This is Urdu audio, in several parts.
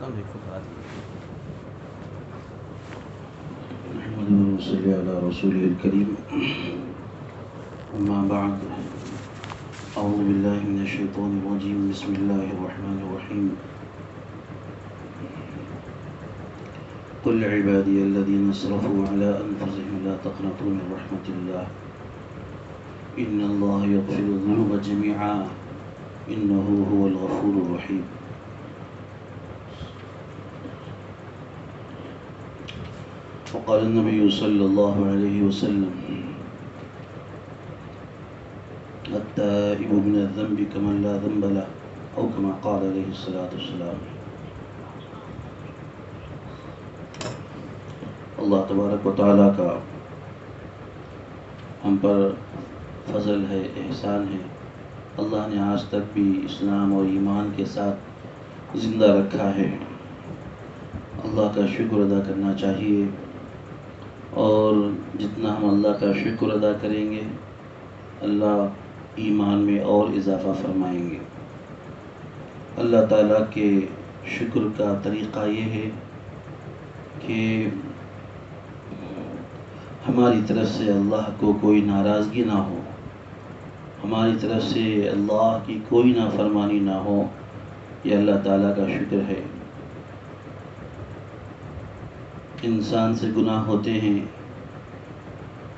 محمد صلی علی رسول الکریم اما بعد اعوذ باللہ من الشیطان الرجیم بسم اللہ الرحمن الرحیم قل عبادی الذین اسرفوا علی انفسهم لا تقنطوا من رحمت اللہ ان اللہ یغفر الذنوب جميعا انه هو الغفور الرحیم. وقال النبي صلى الله عليه وسلم التائب من الذنب كمن لا ذنب له أو كما قال عليه الصلاة والسلام. اللہ تبارک و تعالیٰ کا ہم پر فضل ہے، احسان ہے. اللہ نے آج تک بھی اسلام اور ایمان کے ساتھ زندہ رکھا ہے. اللہ کا شکر ادا کرنا چاہیے، اور جتنا ہم اللہ کا شکر ادا کریں گے اللہ ایمان میں اور اضافہ فرمائیں گے. اللہ تعالیٰ کے شکر کا طریقہ یہ ہے کہ ہماری طرف سے اللہ کو کوئی ناراضگی نہ ہو، ہماری طرف سے اللہ کی کوئی نافرمانی نہ ہو. یہ اللہ تعالیٰ کا شکر ہے. انسان سے گناہ ہوتے ہیں،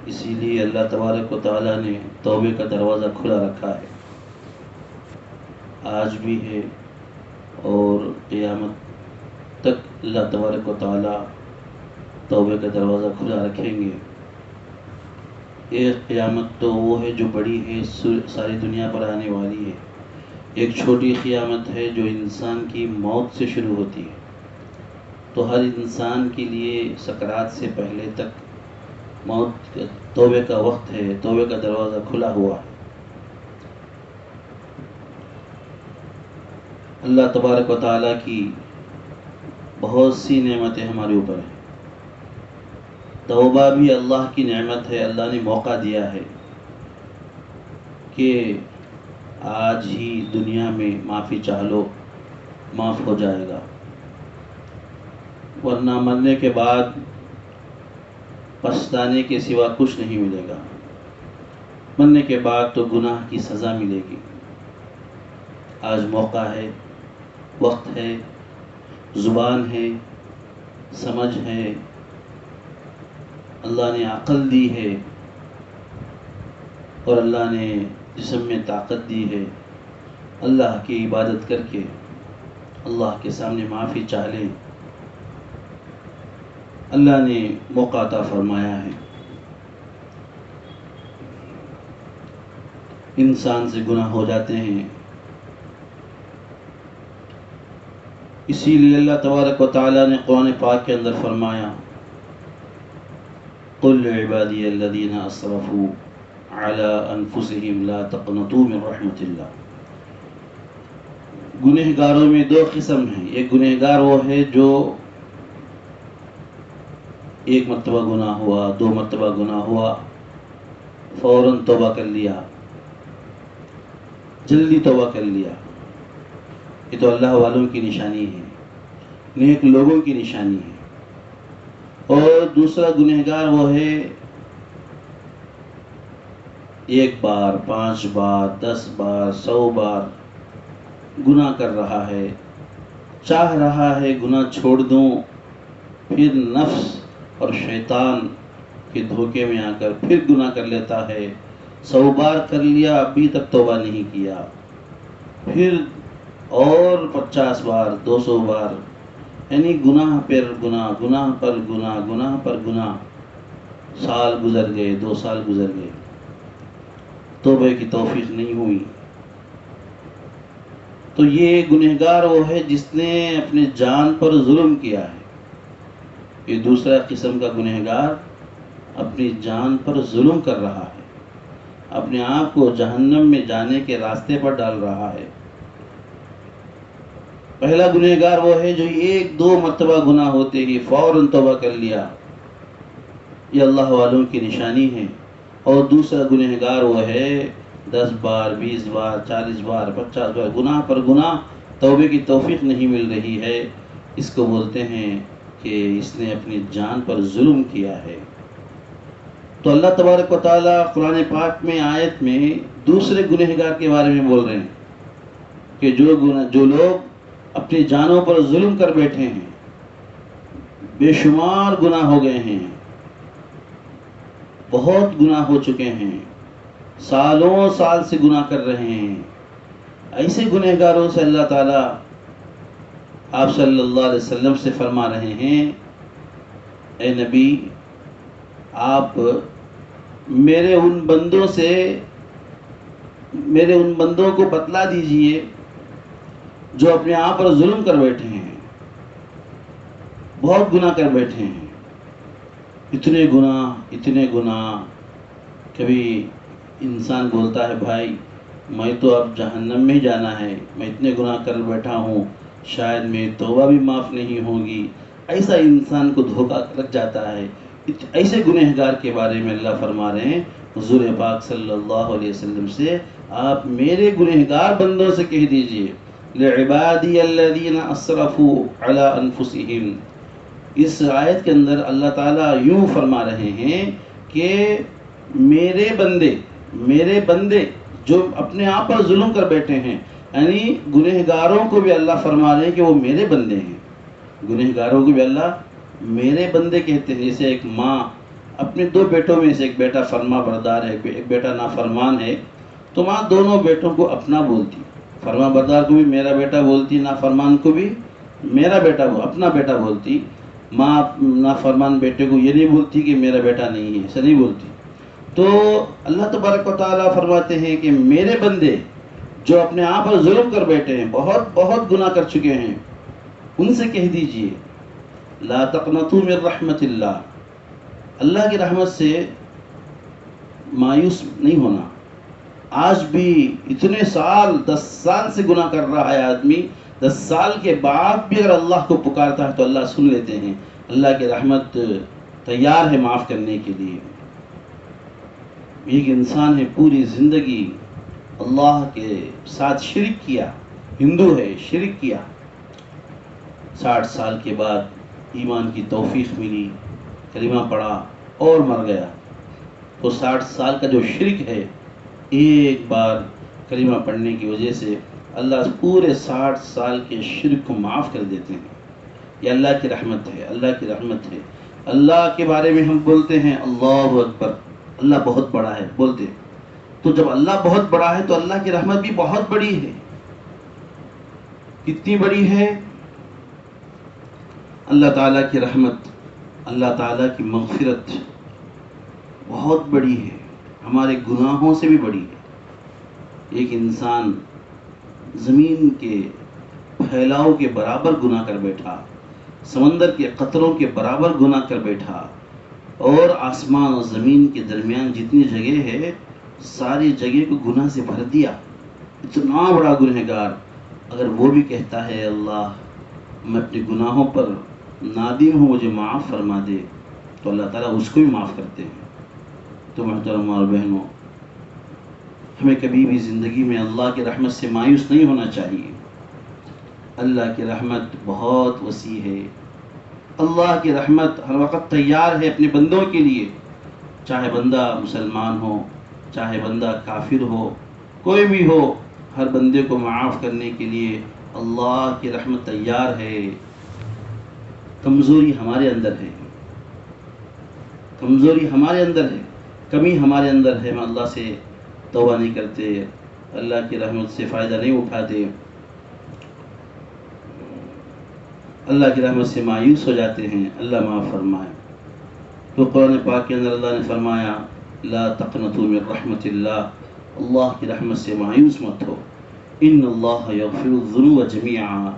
اسی لیے اللہ تبارک و تعالیٰ نے توبے کا دروازہ کھلا رکھا ہے. آج بھی ہے اور قیامت تک اللہ تبارک و تعالیٰ توبے کا دروازہ کھلا رکھیں گے. ایک قیامت تو وہ ہے جو بڑی ہے، ساری دنیا پر آنے والی ہے. ایک چھوٹی قیامت ہے جو انسان کی موت سے شروع ہوتی ہے. تو ہر انسان کے لیے سکرات سے پہلے تک موت توبے کا وقت ہے، توبے کا دروازہ کھلا ہوا ہے. اللہ تبارک و تعالیٰ کی بہت سی نعمتیں ہمارے اوپر ہیں. توبہ بھی اللہ کی نعمت ہے. اللہ نے موقع دیا ہے کہ آج ہی دنیا میں معافی چاہ لو، معاف ہو جائے گا، ورنہ مرنے کے بعد پچھتانے کے سوا کچھ نہیں ملے گا. مرنے کے بعد تو گناہ کی سزا ملے گی. آج موقع ہے، وقت ہے، زبان ہے، سمجھ ہے، اللہ نے عقل دی ہے اور اللہ نے جسم میں طاقت دی ہے. اللہ کی عبادت کر کے اللہ کے سامنے معافی چاہ لیں. اللہ نے موقع عطا فرمایا ہے. انسان سے گناہ ہو جاتے ہیں، اسی لیے اللہ تبارک و تعالیٰ نے قرآن پاک کے اندر فرمایا قل عبادی الذین اسرفوا علی انفسهم لا تقنطوا من رحمت اللہ. گنہگاروں میں دو قسم ہیں. ایک گنہگار وہ ہے جو ایک مرتبہ گناہ ہوا، دو مرتبہ گناہ ہوا، فوراً توبہ کر لیا، جلدی توبہ کر لیا. یہ تو اللہ والوں کی نشانی ہے، نیک لوگوں کی نشانی ہے. اور دوسرا گنہگار وہ ہے ایک بار، 5 بار، 10 بار، 100 بار گناہ کر رہا ہے، چاہ رہا ہے گناہ چھوڑ دوں، پھر نفس اور شیطان کے دھوکے میں آ کر پھر گناہ کر لیتا ہے. 100 بار کر لیا، ابھی تک توبہ نہیں کیا، پھر اور 50 بار، 200 بار، یعنی گناہ پر گناہ، گناہ پر گناہ، گناہ پر گناہ. سال گزر گئے، 2 سال گزر گئے، توبہ کی توفیق نہیں ہوئی. تو یہ گنہگار وہ ہے جس نے اپنے جان پر ظلم کیا ہے. یہ دوسرا قسم کا گنہگار اپنی جان پر ظلم کر رہا ہے، اپنے آپ کو جہنم میں جانے کے راستے پر ڈال رہا ہے. پہلا گنہگار وہ ہے جو 1-2 مرتبہ گناہ ہوتے ہی فوراً توبہ کر لیا، یہ اللہ والوں کی نشانی ہے. اور دوسرا گنہگار وہ ہے 10 بار، 20 بار، 40 بار، 50 بار گناہ پر گناہ، توبے کی توفیق نہیں مل رہی ہے. اس کو بولتے ہیں کہ اس نے اپنی جان پر ظلم کیا ہے۔ تو اللہ تبارک و تعالیٰ قرآن پاک میں آیت میں دوسرے گنہگار کے بارے میں بول رہے ہیں کہ جو لوگ اپنی جانوں پر ظلم کر بیٹھے ہیں، بے شمار گناہ ہو گئے ہیں، بہت گناہ ہو چکے ہیں، سالوں سال سے گناہ کر رہے ہیں، ایسے گنہگاروں سے اللہ تعالیٰ آپ صلی اللہ علیہ وسلم سے فرما رہے ہیں، اے نبی آپ میرے ان بندوں کو بتلا دیجئے جو اپنے آپ پر ظلم کر بیٹھے ہیں، بہت گناہ کر بیٹھے ہیں، اتنے گناہ۔ کبھی انسان بولتا ہے بھائی میں تو اب جہنم میں جانا ہے، میں اتنے گناہ کر بیٹھا ہوں، شاید میری توبہ بھی معاف نہیں ہوگی، ایسا انسان کو دھوکہ لگ جاتا ہے۔ ایسے گنہگار کے بارے میں اللہ فرما رہے ہیں حضور پاک صلی اللہ علیہ وسلم سے، آپ میرے گنہگار بندوں سے کہہ دیجئے لعبادی الذین اسرفوا علی انفسہم۔ اس آیت کے اندر اللہ تعالیٰ یوں فرما رہے ہیں کہ میرے بندے جو اپنے آپ پر ظلم کر بیٹھے ہیں، یعنی گنہگاروں کو بھی اللہ فرما رہے ہیں کہ وہ میرے بندے ہیں، گنہگاروں کو بھی اللہ میرے بندے کہتے ہیں۔ جیسے ایک ماں اپنے دو بیٹوں میں سے ایک بیٹا فرما بردار ہے، ایک بیٹا نافرمان ہے، تو ماں دونوں بیٹوں کو اپنا بولتی، فرما بردار کو بھی میرا بیٹا بولتی، نافرمان کو بھی میرا بیٹا اپنا بیٹا بولتی۔ ماں نافرمان بیٹے کو یہ نہیں بولتی کہ میرا بیٹا نہیں ہے، ایسا نہیں بولتی۔ تو اللہ تبارک و تعالیٰ فرماتے ہیں کہ میرے بندے جو اپنے آپ پر ظلم کر بیٹھے ہیں، بہت گناہ کر چکے ہیں، ان سے کہہ دیجئے لا تقنطوا من رحمت اللہ، اللہ کی رحمت سے مایوس نہیں ہونا۔ آج بھی اتنے سال 10 سال سے گناہ کر رہا ہے آدمی، 10 سال کے بعد بھی اگر اللہ کو پکارتا ہے تو اللہ سن لیتے ہیں، اللہ کی رحمت تیار ہے معاف کرنے کے لیے۔ ایک انسان ہے پوری زندگی اللہ کے ساتھ شرک کیا، ہندو ہے شرک کیا، 60 سال کے بعد ایمان کی توفیق ملی، کلمہ پڑھا اور مر گیا، تو 60 سال کا جو شرک ہے ایک بار کلمہ پڑھنے کی وجہ سے اللہ پورے 60 سال کے شرک کو معاف کر دیتے ہیں۔ یہ اللہ کی رحمت ہے، اللہ کی رحمت ہے۔ اللہ کے بارے میں ہم بولتے ہیں اللہ اکبر، اللہ بہت بڑا ہے بولتے، تو جب اللہ بہت بڑا ہے تو اللہ کی رحمت بھی بہت بڑی ہے۔ کتنی بڑی ہے؟ اللہ تعالیٰ کی رحمت، اللہ تعالیٰ کی مغفرت بہت بڑی ہے، ہمارے گناہوں سے بھی بڑی ہے۔ ایک انسان زمین کے پھیلاؤ کے برابر گناہ کر بیٹھا، سمندر کے قطروں کے برابر گناہ کر بیٹھا، اور آسمان اور زمین کے درمیان جتنی جگہ ہے ساری جگہ کو گناہ سے بھر دیا، اتنا بڑا گنہگار اگر وہ بھی کہتا ہے اللہ میں اپنے گناہوں پر نادم ہوں مجھے معاف فرما دے، تو اللہ تعالیٰ اس کو بھی معاف کرتے ہیں۔ تو محترم اور بہنوں، ہمیں کبھی بھی زندگی میں اللہ کی رحمت سے مایوس نہیں ہونا چاہیے۔ اللہ کی رحمت بہت وسیع ہے، اللہ کی رحمت ہر وقت تیار ہے اپنے بندوں کے لیے، چاہے بندہ مسلمان ہو، چاہے بندہ کافر ہو، کوئی بھی ہو، ہر بندے کو معاف کرنے کے لیے اللہ کی رحمت تیار ہے۔ کمزوری ہمارے اندر ہے، کمزوری ہمارے اندر ہے، کمی ہمارے اندر ہے، ہم اللہ سے توبہ نہیں کرتے، اللہ کی رحمت سے فائدہ نہیں اٹھاتے، اللہ کی رحمت سے مایوس ہو جاتے ہیں۔ اللہ معاف فرمائے۔ تو قرآن پاک کے اندر اللہ نے فرمایا لا تقنطوا من رحمت اللہ، اللہ کی رحمت سے مایوس مت ہو، ان اللہ یغفر الذنوب جمیعا،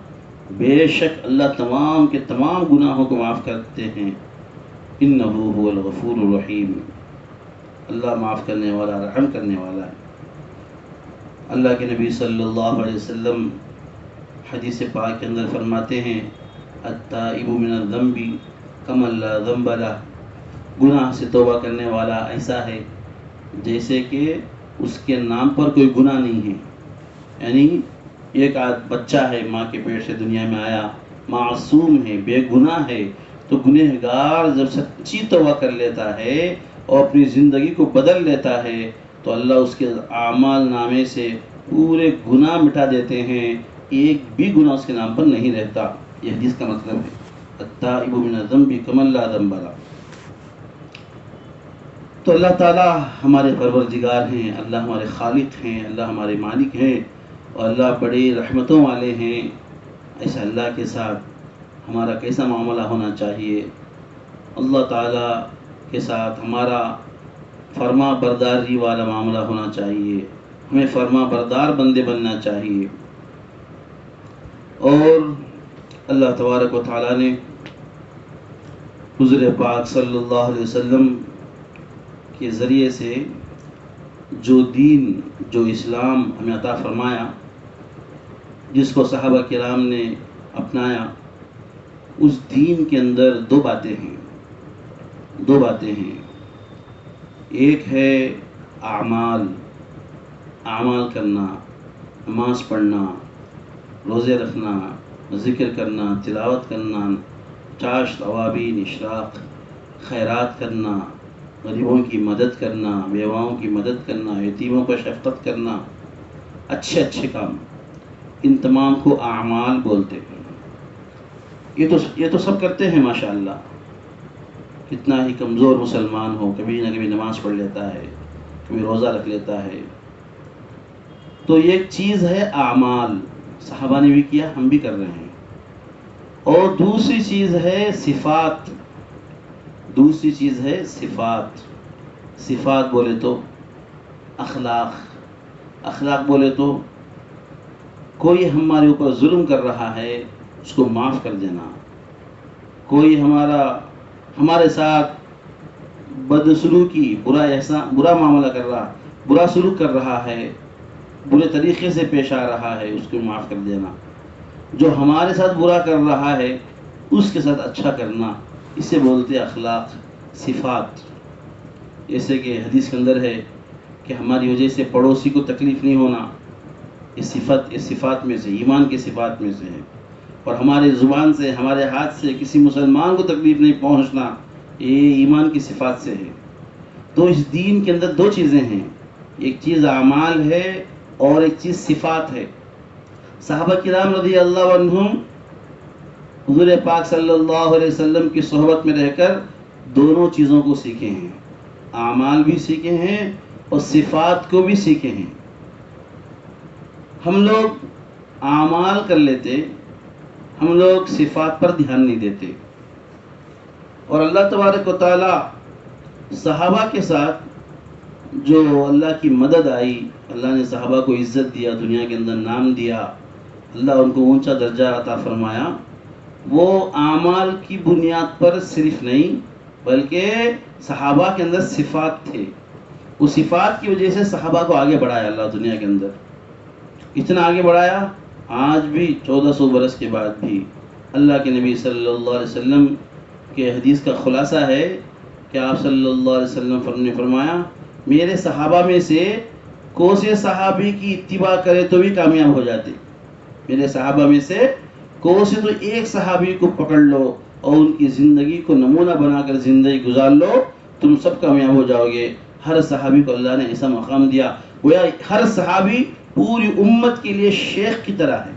بے شک اللہ تمام کے تمام گناہوں کو معاف کرتے ہیں، انہ هو الغفور الرحیم، اللہ معاف کرنے والا رحم کرنے والا ہے۔ اللہ کے نبی صلی اللہ علیہ وسلم حدیث پاک کے اندر فرماتے ہیں التائب من الذنب کمن لا ذنب لہ، گناہ سے توبہ کرنے والا ایسا ہے جیسے کہ اس کے نام پر کوئی گناہ نہیں ہے۔ یعنی ایک بچہ ہے، ماں کے پیٹ سے دنیا میں آیا، معصوم ہے، بے گناہ ہے، تو گنہگار جب سچی توبہ کر لیتا ہے اور اپنی زندگی کو بدل لیتا ہے تو اللہ اس کے اعمال نامے سے پورے گناہ مٹا دیتے ہیں، ایک بھی گناہ اس کے نام پر نہیں رہتا۔ یہ حدیث کا مطلب ہے التائب من الذنب کمن لا ذنب لہ۔ تو اللہ تعالیٰ ہمارے پروردگار ہیں، اللہ ہمارے خالق ہیں، اللہ ہمارے مالک ہیں، اور اللہ بڑی رحمتوں والے ہیں۔ ایسا اللہ کے ساتھ ہمارا کیسا معاملہ ہونا چاہیے؟ اللہ تعالیٰ کے ساتھ ہمارا فرما برداری والا معاملہ ہونا چاہیے، ہمیں فرما بردار بندے بننا چاہیے۔ اور اللہ تبارک و تعالیٰ نے حضور پاک صلی اللہ علیہ وسلم کے ذریعے سے جو دین، جو اسلام ہمیں عطا فرمایا، جس کو صحابہ کرام نے اپنایا، اس دین کے اندر دو باتیں ہیں۔ ایک ہے اعمال کرنا، نماز پڑھنا، روزے رکھنا، ذکر کرنا، تلاوت کرنا، چاشت اوابین اشراق، خیرات کرنا، غریبوں کی مدد کرنا، بیواؤں کی مدد کرنا، یتیموں پر شفقت کرنا، اچھے کام، ان تمام کو اعمال بولتے ہیں۔ یہ تو سب کرتے ہیں ماشاءاللہ، کتنا ہی کمزور مسلمان ہو کبھی نہ کبھی نماز پڑھ لیتا ہے، کبھی روزہ رکھ لیتا ہے۔ تو یہ ایک چیز ہے اعمال، صحابہ نے بھی کیا، ہم بھی کر رہے ہیں۔ اور دوسری چیز ہے صفات، صفات بولے تو اخلاق بولے تو کوئی ہمارے اوپر ظلم کر رہا ہے اس کو معاف کر دینا، کوئی ہمارے ساتھ بدسلوکی، برا معاملہ کر رہا، برا سلوک کر رہا ہے، برے طریقے سے پیش آ رہا ہے، اس کو معاف کر دینا، جو ہمارے ساتھ برا کر رہا ہے اس کے ساتھ اچھا کرنا، اسے بولتے اخلاق، صفات۔ جیسے کہ حدیث کے اندر ہے کہ ہماری وجہ سے پڑوسی کو تکلیف نہیں ہونا، اس صفات میں سے، ایمان کی صفات میں سے ہے۔ اور ہمارے زبان سے، ہمارے ہاتھ سے کسی مسلمان کو تکلیف نہیں پہنچنا، یہ ایمان کی صفات سے ہے۔ تو اس دین کے اندر دو چیزیں ہیں، ایک چیز اعمال ہے اور ایک چیز صفات ہے۔ صحابہ کرام رضی اللہ عنہم حضور پاک صلی اللہ علیہ وسلم کی صحبت میں رہ کر دونوں چیزوں کو سیکھے ہیں، اعمال بھی سیکھے ہیں اور صفات کو بھی سیکھے ہیں۔ ہم لوگ اعمال کر لیتے، ہم لوگ صفات پر دھیان نہیں دیتے۔ اور اللہ تبارک و تعالی صحابہ کے ساتھ جو اللہ کی مدد آئی، اللہ نے صحابہ کو عزت دیا، دنیا کے اندر نام دیا، اللہ ان کو اونچا درجہ عطا فرمایا، وہ اعمال کی بنیاد پر صرف نہیں بلکہ صحابہ کے اندر صفات تھے، اس صفات کی وجہ سے صحابہ کو آگے بڑھایا اللہ دنیا کے اندر۔ اتنا آگے بڑھایا، آج بھی 1400 برس کے بعد بھی اللہ کے نبی صلی اللہ علیہ وسلم کے حدیث کا خلاصہ ہے کہ آپ صلی اللہ علیہ وسلم نے فرمایا، میرے صحابہ میں سے کوئی سے صحابی کی اتباع کرے تو بھی کامیاب ہو جاتے، میرے صحابہ میں سے کوئی سے تو ایک صحابی کو پکڑ لو اور ان کی زندگی کو نمونہ بنا کر زندگی گزار لو، تم سب کامیاب ہو جاؤ گے۔ ہر صحابی کو اللہ نے ایسا مقام دیا، گویا ہر صحابی پوری امت کے لیے شیخ کی طرح ہے،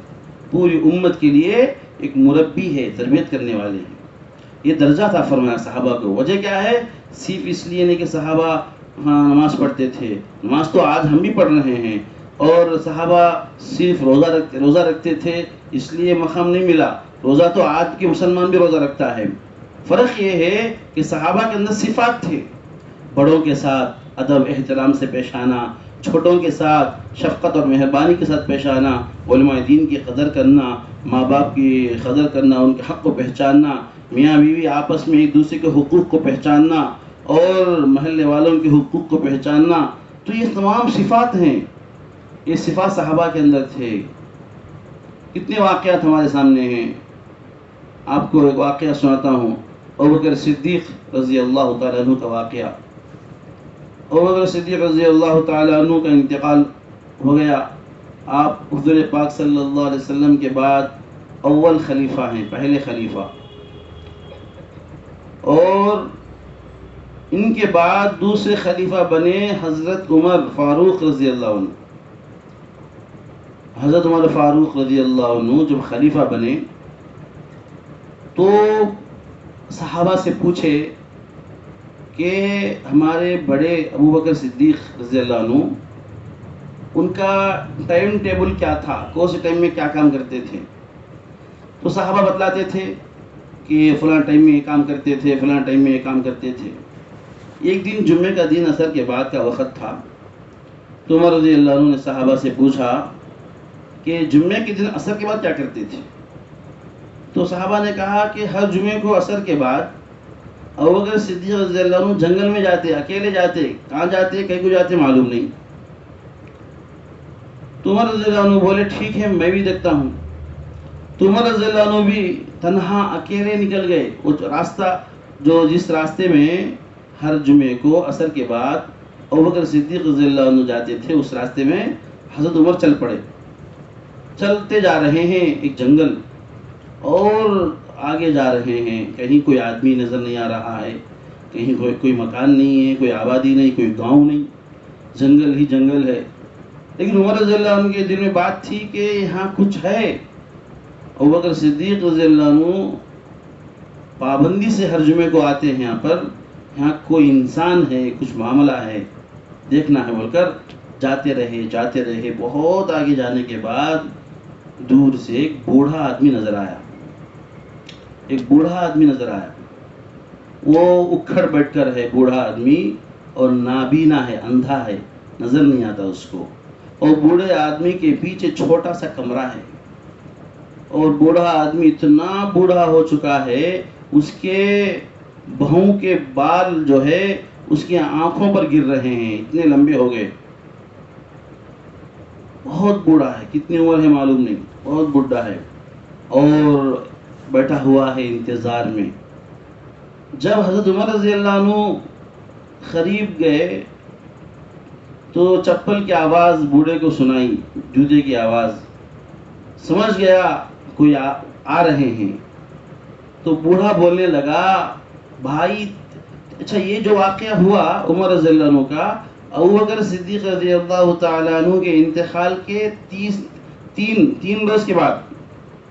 پوری امت کے لیے ایک مربی ہے، تربیت کرنے والے ہیں۔ یہ درجہ تھا فرمایا صحابہ کو۔ وجہ کیا ہے؟ صرف اس لیے نہیں کہ صحابہ نماز پڑھتے تھے، نماز تو آج ہم بھی پڑھ رہے ہیں، اور صحابہ صرف روزہ رکھتے تھے اس لیے مقام نہیں ملا، روزہ تو آج کے مسلمان بھی روزہ رکھتا ہے۔ فرق یہ ہے کہ صحابہ کے اندر صفات تھے، بڑوں کے ساتھ ادب احترام سے پیش آنا، چھوٹوں کے ساتھ شفقت اور مہربانی کے ساتھ پیش آنا، علماء دین کی قدر کرنا، ماں باپ کی قدر کرنا، ان کے حق کو پہچاننا، میاں بیوی آپس میں ایک دوسرے کے حقوق کو پہچاننا اور محلے والوں کے حقوق کو پہچاننا۔ تو یہ تمام صفات ہیں، یہ صفات صحابہ کے اندر تھے۔ کتنے واقعات ہمارے سامنے ہیں، آپ کو ایک واقعہ سناتا ہوں، ابوبکر صدیق رضی اللہ تعالیٰ عنہ کا واقعہ۔ ابوبکر صدیق رضی اللہ تعالیٰ عنہ کا انتقال ہو گیا، آپ حضور پاک صلی اللہ علیہ وسلم کے بعد اول خلیفہ ہیں، پہلے خلیفہ، اور ان کے بعد دوسرے خلیفہ بنے حضرت عمر فاروق رضی اللہ عنہ۔ حضرت عمر فاروق رضی اللہ عنہ جب خلیفہ بنے تو صحابہ سے پوچھے کہ ہمارے بڑے ابو بکر صدیق رضی اللہ عنہ، ان کا ٹائم ٹیبل کیا تھا، کون سے ٹائم میں کیا کام کرتے تھے؟ تو صحابہ بتلاتے تھے کہ فلاں ٹائم میں یہ کام کرتے تھے، فلاں ٹائم میں یہ کام کرتے تھے۔ ایک دن جمعے کا دن عصر کے بعد کا وقت تھا، تو عمر رضی اللہ عنہ نے صحابہ سے پوچھا کہ جمعے کے دن عصر کے بعد کیا کرتے تھے؟ تو صحابہ نے کہا کہ ہر جمعے کو عصر کے بعد ابوبکر صدیق رضی اللہ عنہ جنگل میں جاتے، اکیلے جاتے، کہاں جاتے، کہیں کو جاتے معلوم نہیں۔ تو عمر رضی اللہ عنہ بولے ٹھیک ہے میں بھی دیکھتا ہوں۔ تو عمر رضی اللہ عنہ بھی تنہا اکیلے نکل گئے، وہ راستہ جس راستے میں ہر جمعے کو عصر کے بعد ابوبکر صدیق رضی اللہ عنہ جاتے تھے، اس راستے میں حضرت عمر چل پڑے۔ چلتے جا رہے ہیں ایک جنگل، اور آگے جا رہے ہیں، کہیں کوئی آدمی نظر نہیں آ رہا ہے، کہیں کوئی مکان نہیں ہے، کوئی آبادی نہیں، کوئی گاؤں نہیں، جنگل ہی جنگل ہے۔ لیکن عمر رضی اللہ عنہ کے دل میں بات تھی کہ یہاں کچھ ہے۔ ابوبکر صدیق رضی اللہ عنہ پابندی سے ہر جمعے کو آتے ہیں یہاں پر، یہاں کوئی انسان ہے، کچھ معاملہ ہے، دیکھنا ہے بول کر جاتے رہے۔ بہت آگے جانے کے بعد دور سے ایک بوڑھا آدمی نظر آیا، وہ اکھڑ بیٹھ کر ہے بوڑھا آدمی، اور نابینا ہے، اندھا ہے، نظر نہیں آتا اس کو، اور بوڑھے آدمی کے پیچھے چھوٹا سا کمرہ ہے، اور بوڑھا آدمی اتنا بوڑھا ہو چکا ہے، اس کے بہوں کے بال جو ہے اس کی آنکھوں پر گر رہے ہیں، اتنے لمبے ہو گئے، بہت بوڑھا ہے، کتنی عمر ہے معلوم نہیں، بہت بوڑھا ہے، اور بیٹھا ہوا ہے انتظار میں۔ جب حضرت عمر رضی اللہ عنہ قریب گئے تو چپل کی آواز بوڑھے کو سنائی، جوتے کی آواز، سمجھ گیا کوئی آ رہے ہیں۔ تو بوڑھا بولنے لگا بھائی، اچھا یہ جو واقعہ ہوا عمر رضی اللہ عنہ کا، ابوبکر صدیق رضی اللہ تعالیٰ عنہ کے انتقال کے تین روز کے بعد،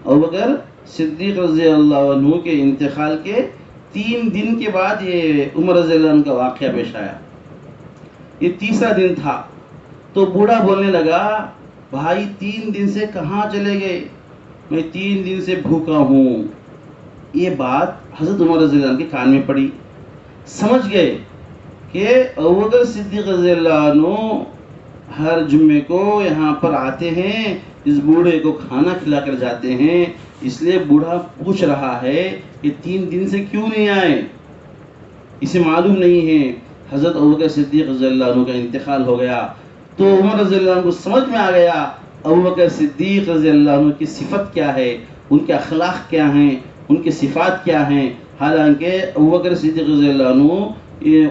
ابوبکر صدیق رضی اللہ عنہ کے انتقال کے 3 دن کے بعد یہ عمر رضی اللہ عنہ کا واقعہ پیش آیا، یہ تیسرا دن تھا۔ تو بوڑھا بولنے لگا بھائی 3 دن سے کہاں چلے گئے، میں 3 دن سے بھوکا ہوں۔ یہ بات حضرت عمر رضی اللہ عنہ کے کان میں پڑی، سمجھ گئے کہ ابوبکر صدیق رضی اللہ عنہ ہر جمعے کو یہاں پر آتے ہیں، اس بوڑھے کو کھانا کھلا کر جاتے ہیں، اس لیے بوڑھا پوچھ رہا ہے کہ 3 دن سے کیوں نہیں آئے، اسے معلوم نہیں ہے حضرت ابوبکر صدیق رضی اللہ عنہ کا انتقال ہو گیا۔ تو عمر رضی اللہ عنہ کو سمجھ میں آ گیا ابوبکر صدیق رضی اللہ عنہ کی صفت کیا ہے، ان کے اخلاق کیا ہیں، ان کی صفات کیا ہیں۔ حالانکہ ابوبکر صدیق رضی اللہ عنہ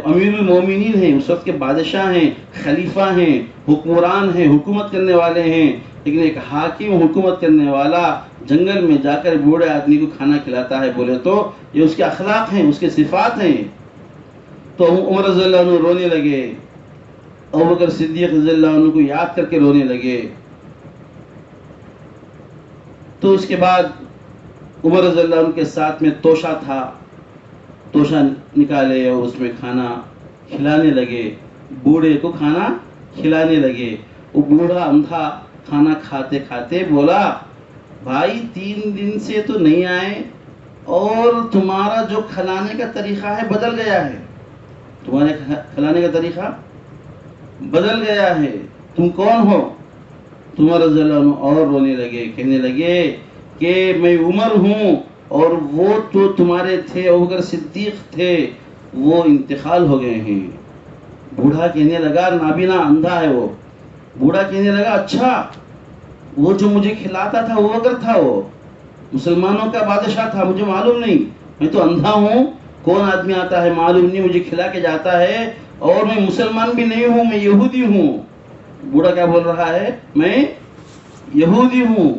امیر المومنین ہیں، اس وقت کے بادشاہ ہیں، خلیفہ ہیں، حکمران ہیں، حکومت کرنے والے ہیں، لیکن ایک حاکم حکومت کرنے والا جنگل میں جا کر بوڑھے آدمی کو کھانا کھلاتا ہے، بولے تو یہ اس کے اخلاق ہیں، اس کے صفات ہیں۔ تو عمر رضی اللہ عنہ رونے لگے، ابوبکر صدیق رضی اللہ عنہ کو یاد کر کے رونے لگے۔ تو اس کے بعد عمر رضی اللہ عنہ کے ساتھ میں توشہ تھا، توشہ نکالے اور اس میں کھانا کھلانے لگے، بوڑھے کو کھانا کھلانے لگے۔ وہ بوڑھا اندھا کھانا کھاتے کھاتے بولا بھائی 3 دن سے تو نہیں آئے، اور تمہارا جو کھلانے کا طریقہ ہے بدل گیا ہے، تمہارے کھلانے کا طریقہ بدل گیا ہے، تم کون ہو؟ عمر رضی اللہ عنہ اور رونے لگے، کہنے لگے کہ میں عمر ہوں، اور وہ تو تمہارے تھے ابوبکر صدیق تھے، وہ انتقال ہو گئے ہیں۔ بوڑھا کہنے لگا، نابینا اندھا ہے وہ، بوڑھا کہنے لگا اچھا وہ جو مجھے کھلاتا تھا ابوبکر تھا، وہ مسلمانوں کا بادشاہ تھا، مجھے معلوم نہیں، میں تو اندھا ہوں، کون آدمی آتا ہے معلوم نہیں، مجھے کھلا کے جاتا ہے، اور میں مسلمان بھی نہیں ہوں، میں یہودی ہوں۔ بوڑھا کیا بول رہا ہے؟ میں یہودی ہوں۔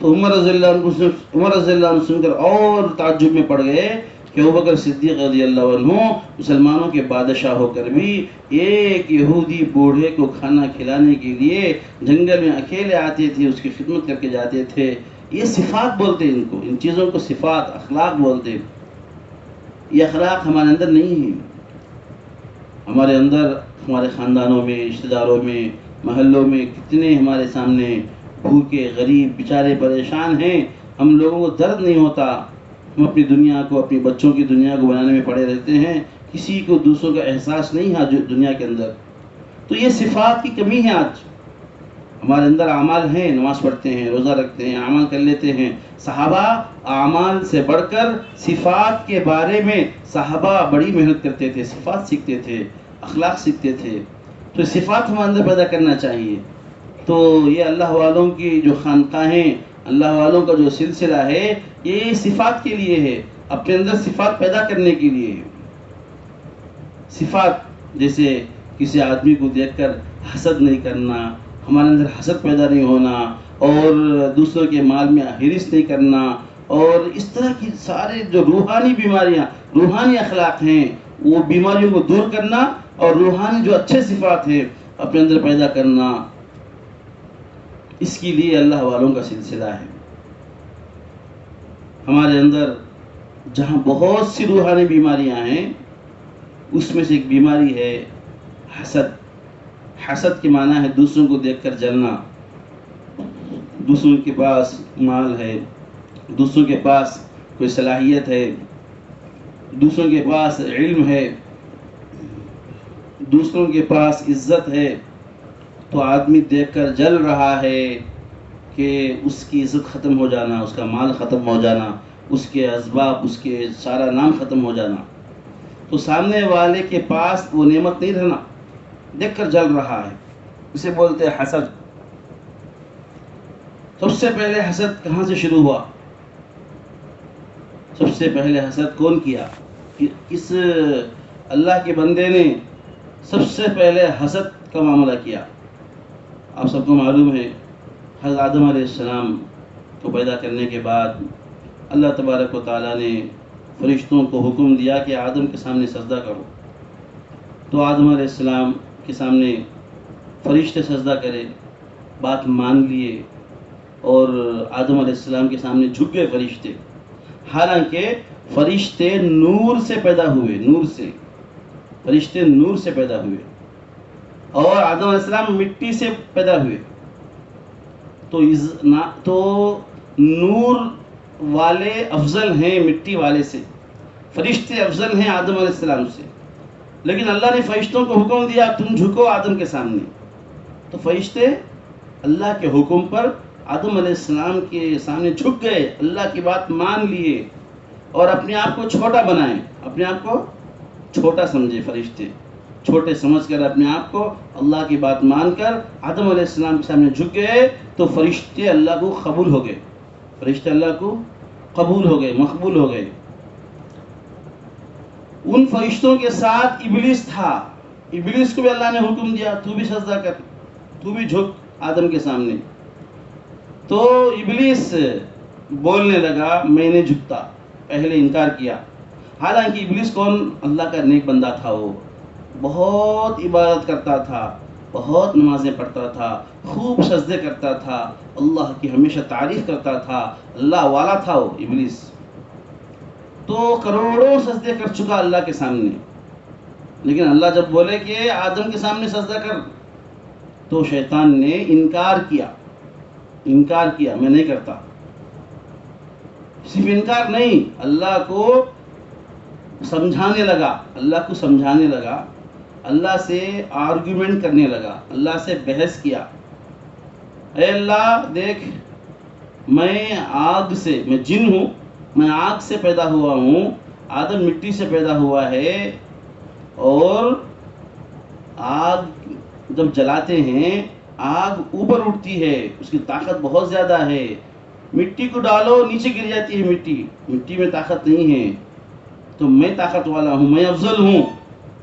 تو عمر رضی اللہ عنہ سن کر اور تعجب میں پڑ گئے کہ ابوبکر صدیق رضی اللہ عنہ مسلمانوں کے بادشاہ ہو کر بھی ایک یہودی بوڑھے کو کھانا کھلانے کے لیے جنگل میں اکیلے آتے تھے، اس کی خدمت کر کے جاتے تھے. یہ صفات بولتے ہیں ان کو، ان چیزوں کو صفات، اخلاق بولتے ہیں. یہ اخلاق ہمارے اندر نہیں ہے. ہمارے اندر، ہمارے خاندانوں میں، رشتہ داروں میں، محلوں میں کتنے ہمارے سامنے بھوکے، غریب، بیچارے پریشان ہیں. ہم لوگوں کو درد نہیں ہوتا. ہم اپنی دنیا کو، اپنی بچوں کی دنیا کو بنانے میں پڑے رہتے ہیں. کسی کو دوسروں کا احساس نہیں ہے دنیا کے اندر. تو یہ صفات کی کمی ہے. آج ہمارے اندر اعمال ہیں، نماز پڑھتے ہیں، روزہ رکھتے ہیں، اعمال کر لیتے ہیں. صحابہ اعمال سے بڑھ کر صفات کے بارے میں صحابہ بڑی محنت کرتے تھے، صفات سیکھتے تھے، اخلاق سیکھتے تھے. تو صفات ہمارے اندر پیدا کرنا چاہیے. تو یہ اللہ والوں کی جو خانقاہیں، اللہ والوں کا جو سلسلہ ہے، یہ صفات کے لیے ہے، اپنے اندر صفات پیدا کرنے کے لیے. صفات جیسے کسی آدمی کو دیکھ کر حسد نہیں کرنا، ہمارے اندر حسد پیدا نہیں ہونا، اور دوسروں کے مال میں حرص نہیں کرنا، اور اس طرح کی سارے جو روحانی بیماریاں، روحانی اخلاق ہیں، وہ بیماریوں کو دور کرنا، اور روحانی جو اچھے صفات ہیں اپنے اندر پیدا کرنا. اس کے لیے اللہ والوں کا سلسلہ ہے. ہمارے اندر جہاں بہت سی روحانی بیماریاں ہیں، اس میں سے ایک بیماری ہے حسد. حسد کے معنی ہے دوسروں کو دیکھ کر جلنا. دوسروں کے پاس مال ہے، دوسروں کے پاس کوئی صلاحیت ہے، دوسروں کے پاس علم ہے، دوسروں کے پاس عزت ہے، تو آدمی دیکھ کر جل رہا ہے کہ اس کی عزت ختم ہو جانا، اس کا مال ختم ہو جانا، اس کے اسباب، اس کے سارا نام ختم ہو جانا. تو سامنے والے کے پاس وہ نعمت نہیں رہنا، دیکھ کر جل رہا ہے. اسے بولتے ہیں حسد. سب سے پہلے حسد کہاں سے شروع ہوا؟ سب سے پہلے حسد کون کیا؟ اس اللہ کے بندے نے سب سے پہلے حسد کا معاملہ کیا. آپ سب کو معلوم ہے، حضرت آدم علیہ السلام کو پیدا کرنے کے بعد اللہ تبارک و تعالیٰ نے فرشتوں کو حکم دیا کہ آدم کے سامنے سجدہ کرو. تو آدم علیہ السلام کے سامنے فرشتے سجدہ کرے، بات مان لیے، اور آدم علیہ السلام کے سامنے جھک گئے فرشتے. حالانکہ فرشتے نور سے پیدا ہوئے، نور سے، فرشتے نور سے پیدا ہوئے، اور آدم علیہ السلام مٹی سے پیدا ہوئے. تو نور والے افضل ہیں مٹی والے سے، فرشتے افضل ہیں آدم علیہ السلام سے. لیکن اللہ نے فرشتوں کو حکم دیا تم جھکو آدم کے سامنے. تو فرشتے اللہ کے حکم پر آدم علیہ السلام کے سامنے جھک گئے، اللہ کی بات مان لیے، اور اپنے آپ کو چھوٹا بنائے، اپنے آپ کو چھوٹا سمجھے. فرشتے چھوٹے سمجھ کر اپنے آپ کو اللہ کی بات مان کر آدم علیہ السلام کے سامنے جھک گئے. تو فرشتے اللہ کو قبول ہو گئے، فرشتے اللہ کو قبول ہو گئے، مقبول ہو گئے. ان فرشتوں کے ساتھ ابلیس تھا. ابلیس کو بھی اللہ نے حکم دیا تو بھی سجدہ کر، تو بھی جھک آدم کے سامنے. تو ابلیس بولنے لگا میں نہیں جھکتا، پہلے انکار کیا. حالانکہ ابلیس کون؟ اللہ کا نیک بندہ تھا. وہ بہت عبادت کرتا تھا، بہت نمازیں پڑھتا تھا، خوب سجدے کرتا تھا، اللہ کی ہمیشہ تعریف کرتا تھا، اللہ والا تھا وہ ابلیس. تو کروڑوں سجدے کر چکا اللہ کے سامنے. لیکن اللہ جب بولے کہ آدم کے سامنے سجدہ کر، تو شیطان نے انکار کیا، میں نہیں کرتا. صرف انکار نہیں، اللہ کو سمجھانے لگا، اللہ سے آرگیومنٹ کرنے لگا، اللہ سے بحث کیا. اے اللہ دیکھ، میں جن ہوں، میں آگ سے پیدا ہوا ہوں، آدم مٹی سے پیدا ہوا ہے، اور آگ جب جلاتے ہیں آگ اوپر اٹھتی ہے، اس کی طاقت بہت زیادہ ہے. مٹی کو ڈالو نیچے گر جاتی ہے، مٹی میں طاقت نہیں ہے. تو میں طاقت والا ہوں، میں افضل ہوں،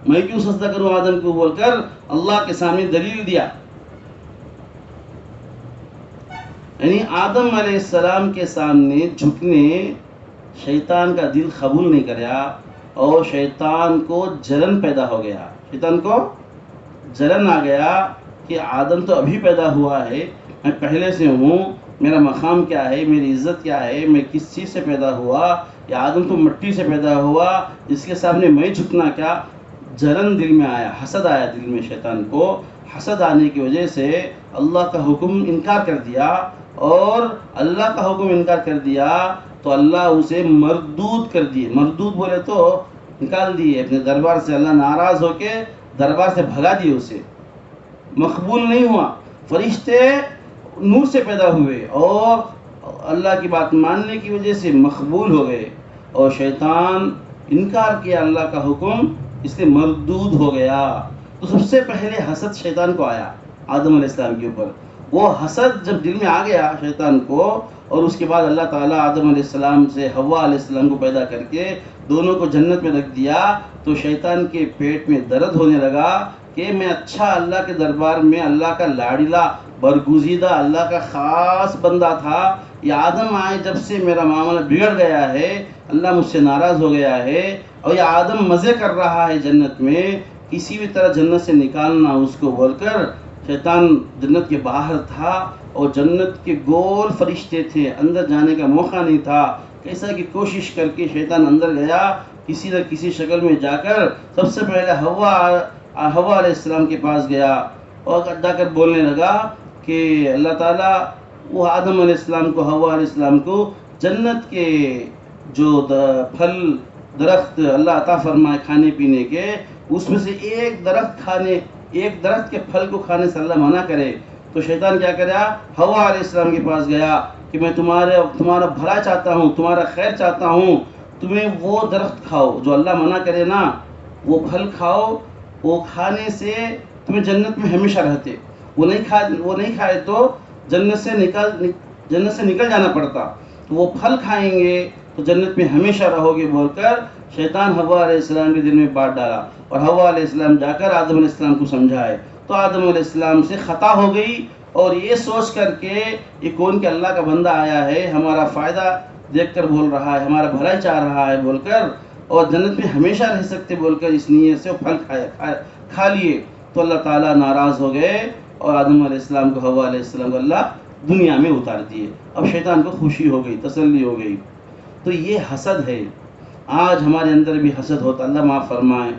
میں کیوں سجدہ کروں آدم کو بول کر اللہ کے سامنے دلیل دیا. یعنی آدم علیہ السلام کے سامنے جھکنے شیطان کا دل قبول نہیں کریا، اور شیطان کو جلن پیدا ہو گیا، شیطان کو جلن آ گیا کہ آدم تو ابھی پیدا ہوا ہے، میں پہلے سے ہوں، میرا مقام کیا ہے، میری عزت کیا ہے، میں کس چیز سے پیدا ہوا، یا آدم تو مٹی سے پیدا ہوا، اس کے سامنے میں جھکنا کیا؟ جلن دل میں آیا، حسد آیا دل میں شیطان کو۔ حسد آنے کی وجہ سے اللہ کا حکم انکار کر دیا، اور اللہ کا حکم انکار کر دیا تو اللہ اسے مردود کر دیے۔ مردود بولے تو نکال دیے اپنے دربار سے، اللہ ناراض ہو کے دربار سے بھگا دیے اسے، مقبول نہیں ہوا۔ فرشتے نور سے پیدا ہوئے اور اللہ کی بات ماننے کی وجہ سے مقبول ہو گئے، اور شیطان انکار کیا اللہ کا حکم، اس لیے مردود ہو گیا۔ تو سب سے پہلے حسد شیطان کو آیا آدم علیہ السلام کے اوپر۔ وہ حسد جب دل میں آ گیا شیطان کو، اور اس کے بعد اللہ تعالیٰ آدم علیہ السلام سے حوا علیہ السلام کو پیدا کر کے دونوں کو جنت میں رکھ دیا، تو شیطان کے پیٹ میں درد ہونے لگا کہ میں اچھا اللہ کے دربار میں اللہ کا لاڈلا برگزیدہ اللہ کا خاص بندہ تھا، یہ آدم آئے جب سے میرا معاملہ بگڑ گیا ہے، اللہ مجھ سے ناراض ہو گیا ہے، اور یہ آدم مزے کر رہا ہے جنت میں، کسی بھی طرح جنت سے نکالنا اس کو بول کر شیطان جنت کے باہر تھا، اور جنت کے گول فرشتے تھے، اندر جانے کا موقع نہیں تھا۔ کیسا کہ کوشش کر کے شیطان اندر گیا، کسی نہ کسی شکل میں جا کر سب سے پہلے حوا علیہ السلام کے پاس گیا، اور جا کر بولنے لگا کہ اللہ تعالیٰ وہ آدم علیہ السلام کو، حوا علیہ السلام کو جنت کے جو پھل درخت اللہ عطا فرمائے کھانے پینے کے، اس میں سے ایک درخت کے پھل کو کھانے سے اللہ منع کرے۔ تو شیطان کیا کرا؟ حوا علیہ السلام کے پاس گیا کہ میں تمہارا بھلا چاہتا ہوں، تمہارا خیر چاہتا ہوں، تمہیں وہ درخت کھاؤ جو اللہ منع کرے نا، وہ پھل کھاؤ، وہ کھانے سے تمہیں جنت میں ہمیشہ رہتے، وہ نہیں کھائے تو جنت سے نکل جانا پڑتا، تو وہ پھل کھائیں گے تو جنت میں ہمیشہ رہو گے بول کر شیطان حوا علیہ السلام کے دل میں بات ڈالا، اور حوا علیہ السلام جا کر آدم علیہ السلام کو سمجھائے، تو آدم علیہ السلام سے خطا ہو گئی، اور یہ سوچ کر کے یہ کون کہ اللہ کا بندہ آیا ہے، ہمارا فائدہ دیکھ کر بول رہا ہے، ہمارا بھلائی چاہ رہا ہے بول کر، اور جنت میں ہمیشہ رہ سکتے بول کر اس نیت سے پھل کھا لیے، تو اللہ تعالیٰ ناراض ہو گئے، اور آدم علیہ السلام کو، حوا علیہ السلام کو اللہ دنیا میں اتار دیے۔ اب شیطان کو خوشی ہو گئی، تسلی ہو گئی۔ تو یہ حسد ہے۔ آج ہمارے اندر بھی حسد ہوتا، اللہ معاف فرمائے،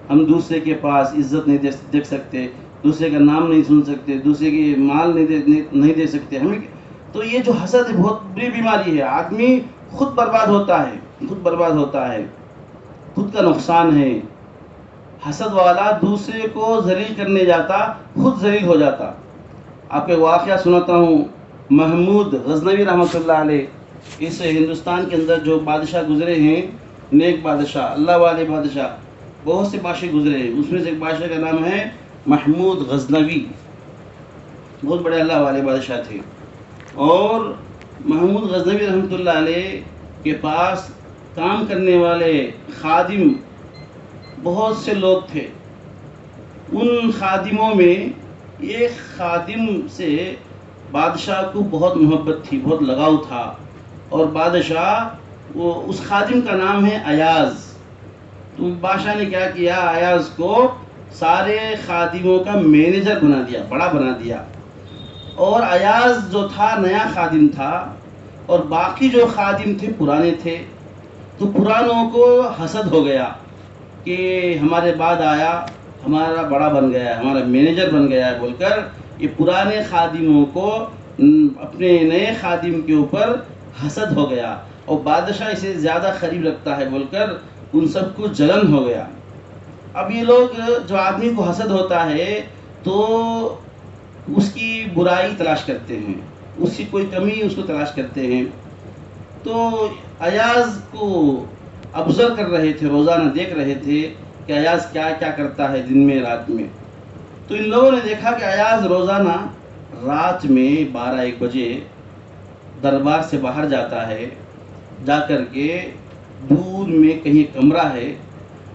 ہم دوسرے کے پاس عزت نہیں دیکھ سکتے، دوسرے کا نام نہیں سن سکتے، دوسرے کی مال نہیں دے سکتے ہمیں۔ تو یہ جو حسد ہے بہت بری بیماری ہے، آدمی خود برباد ہوتا ہے، خود کا نقصان ہے۔ حسد والا دوسرے کو ذلیل کرنے جاتا، خود ذلیل ہو جاتا۔ آپ کو واقعہ سناتا ہوں، محمود غزنوی رحمۃ اللہ علیہ، اس ہندوستان کے اندر جو بادشاہ گزرے ہیں، نیک بادشاہ، اللہ والے بادشاہ، بہت سے بادشاہ گزرے ہیں، اس میں سے ایک بادشاہ کا نام ہے محمود غزنوی، بہت بڑے اللہ والے بادشاہ تھے۔ اور محمود غزنوی رحمۃ اللہ علیہ کے پاس کام کرنے والے خادم بہت سے لوگ تھے۔ ان خادموں میں ایک خادم سے بادشاہ کو بہت محبت تھی، بہت لگاؤ تھا، اور بادشاہ اس خادم کا نام ہے ایاز۔ تو بادشاہ نے کیا کیا، ایاز کو سارے خادموں کا مینیجر بنا دیا، بڑا بنا دیا، اور ایاز جو تھا نیا خادم تھا، اور باقی جو خادم تھے پرانے تھے، تو پرانوں کو حسد ہو گیا کہ ہمارے بعد آیا، ہمارا بڑا بن گیا ہے، ہمارا مینیجر بن گیا ہے بول کر یہ پرانے خادموں کو اپنے نئے خادم کے اوپر حسد ہو گیا، اور بادشاہ اسے زیادہ قریب رکھتا ہے بول کر ان سب کو جلن ہو گیا۔ اب یہ لوگ، جو آدمی کو حسد ہوتا ہے تو اس کی برائی تلاش کرتے ہیں، اس کی کوئی کمی اس کو تلاش کرتے ہیں، تو ایاز کو آبزرو کر رہے تھے، روزانہ دیکھ رہے تھے کہ ایاز کیا کیا کرتا ہے دن میں رات میں۔ تو ان لوگوں نے دیکھا کہ ایاز روزانہ رات میں 12-1 بجے دربار سے باہر جاتا ہے، جا کر کے دور میں کہیں کمرہ ہے،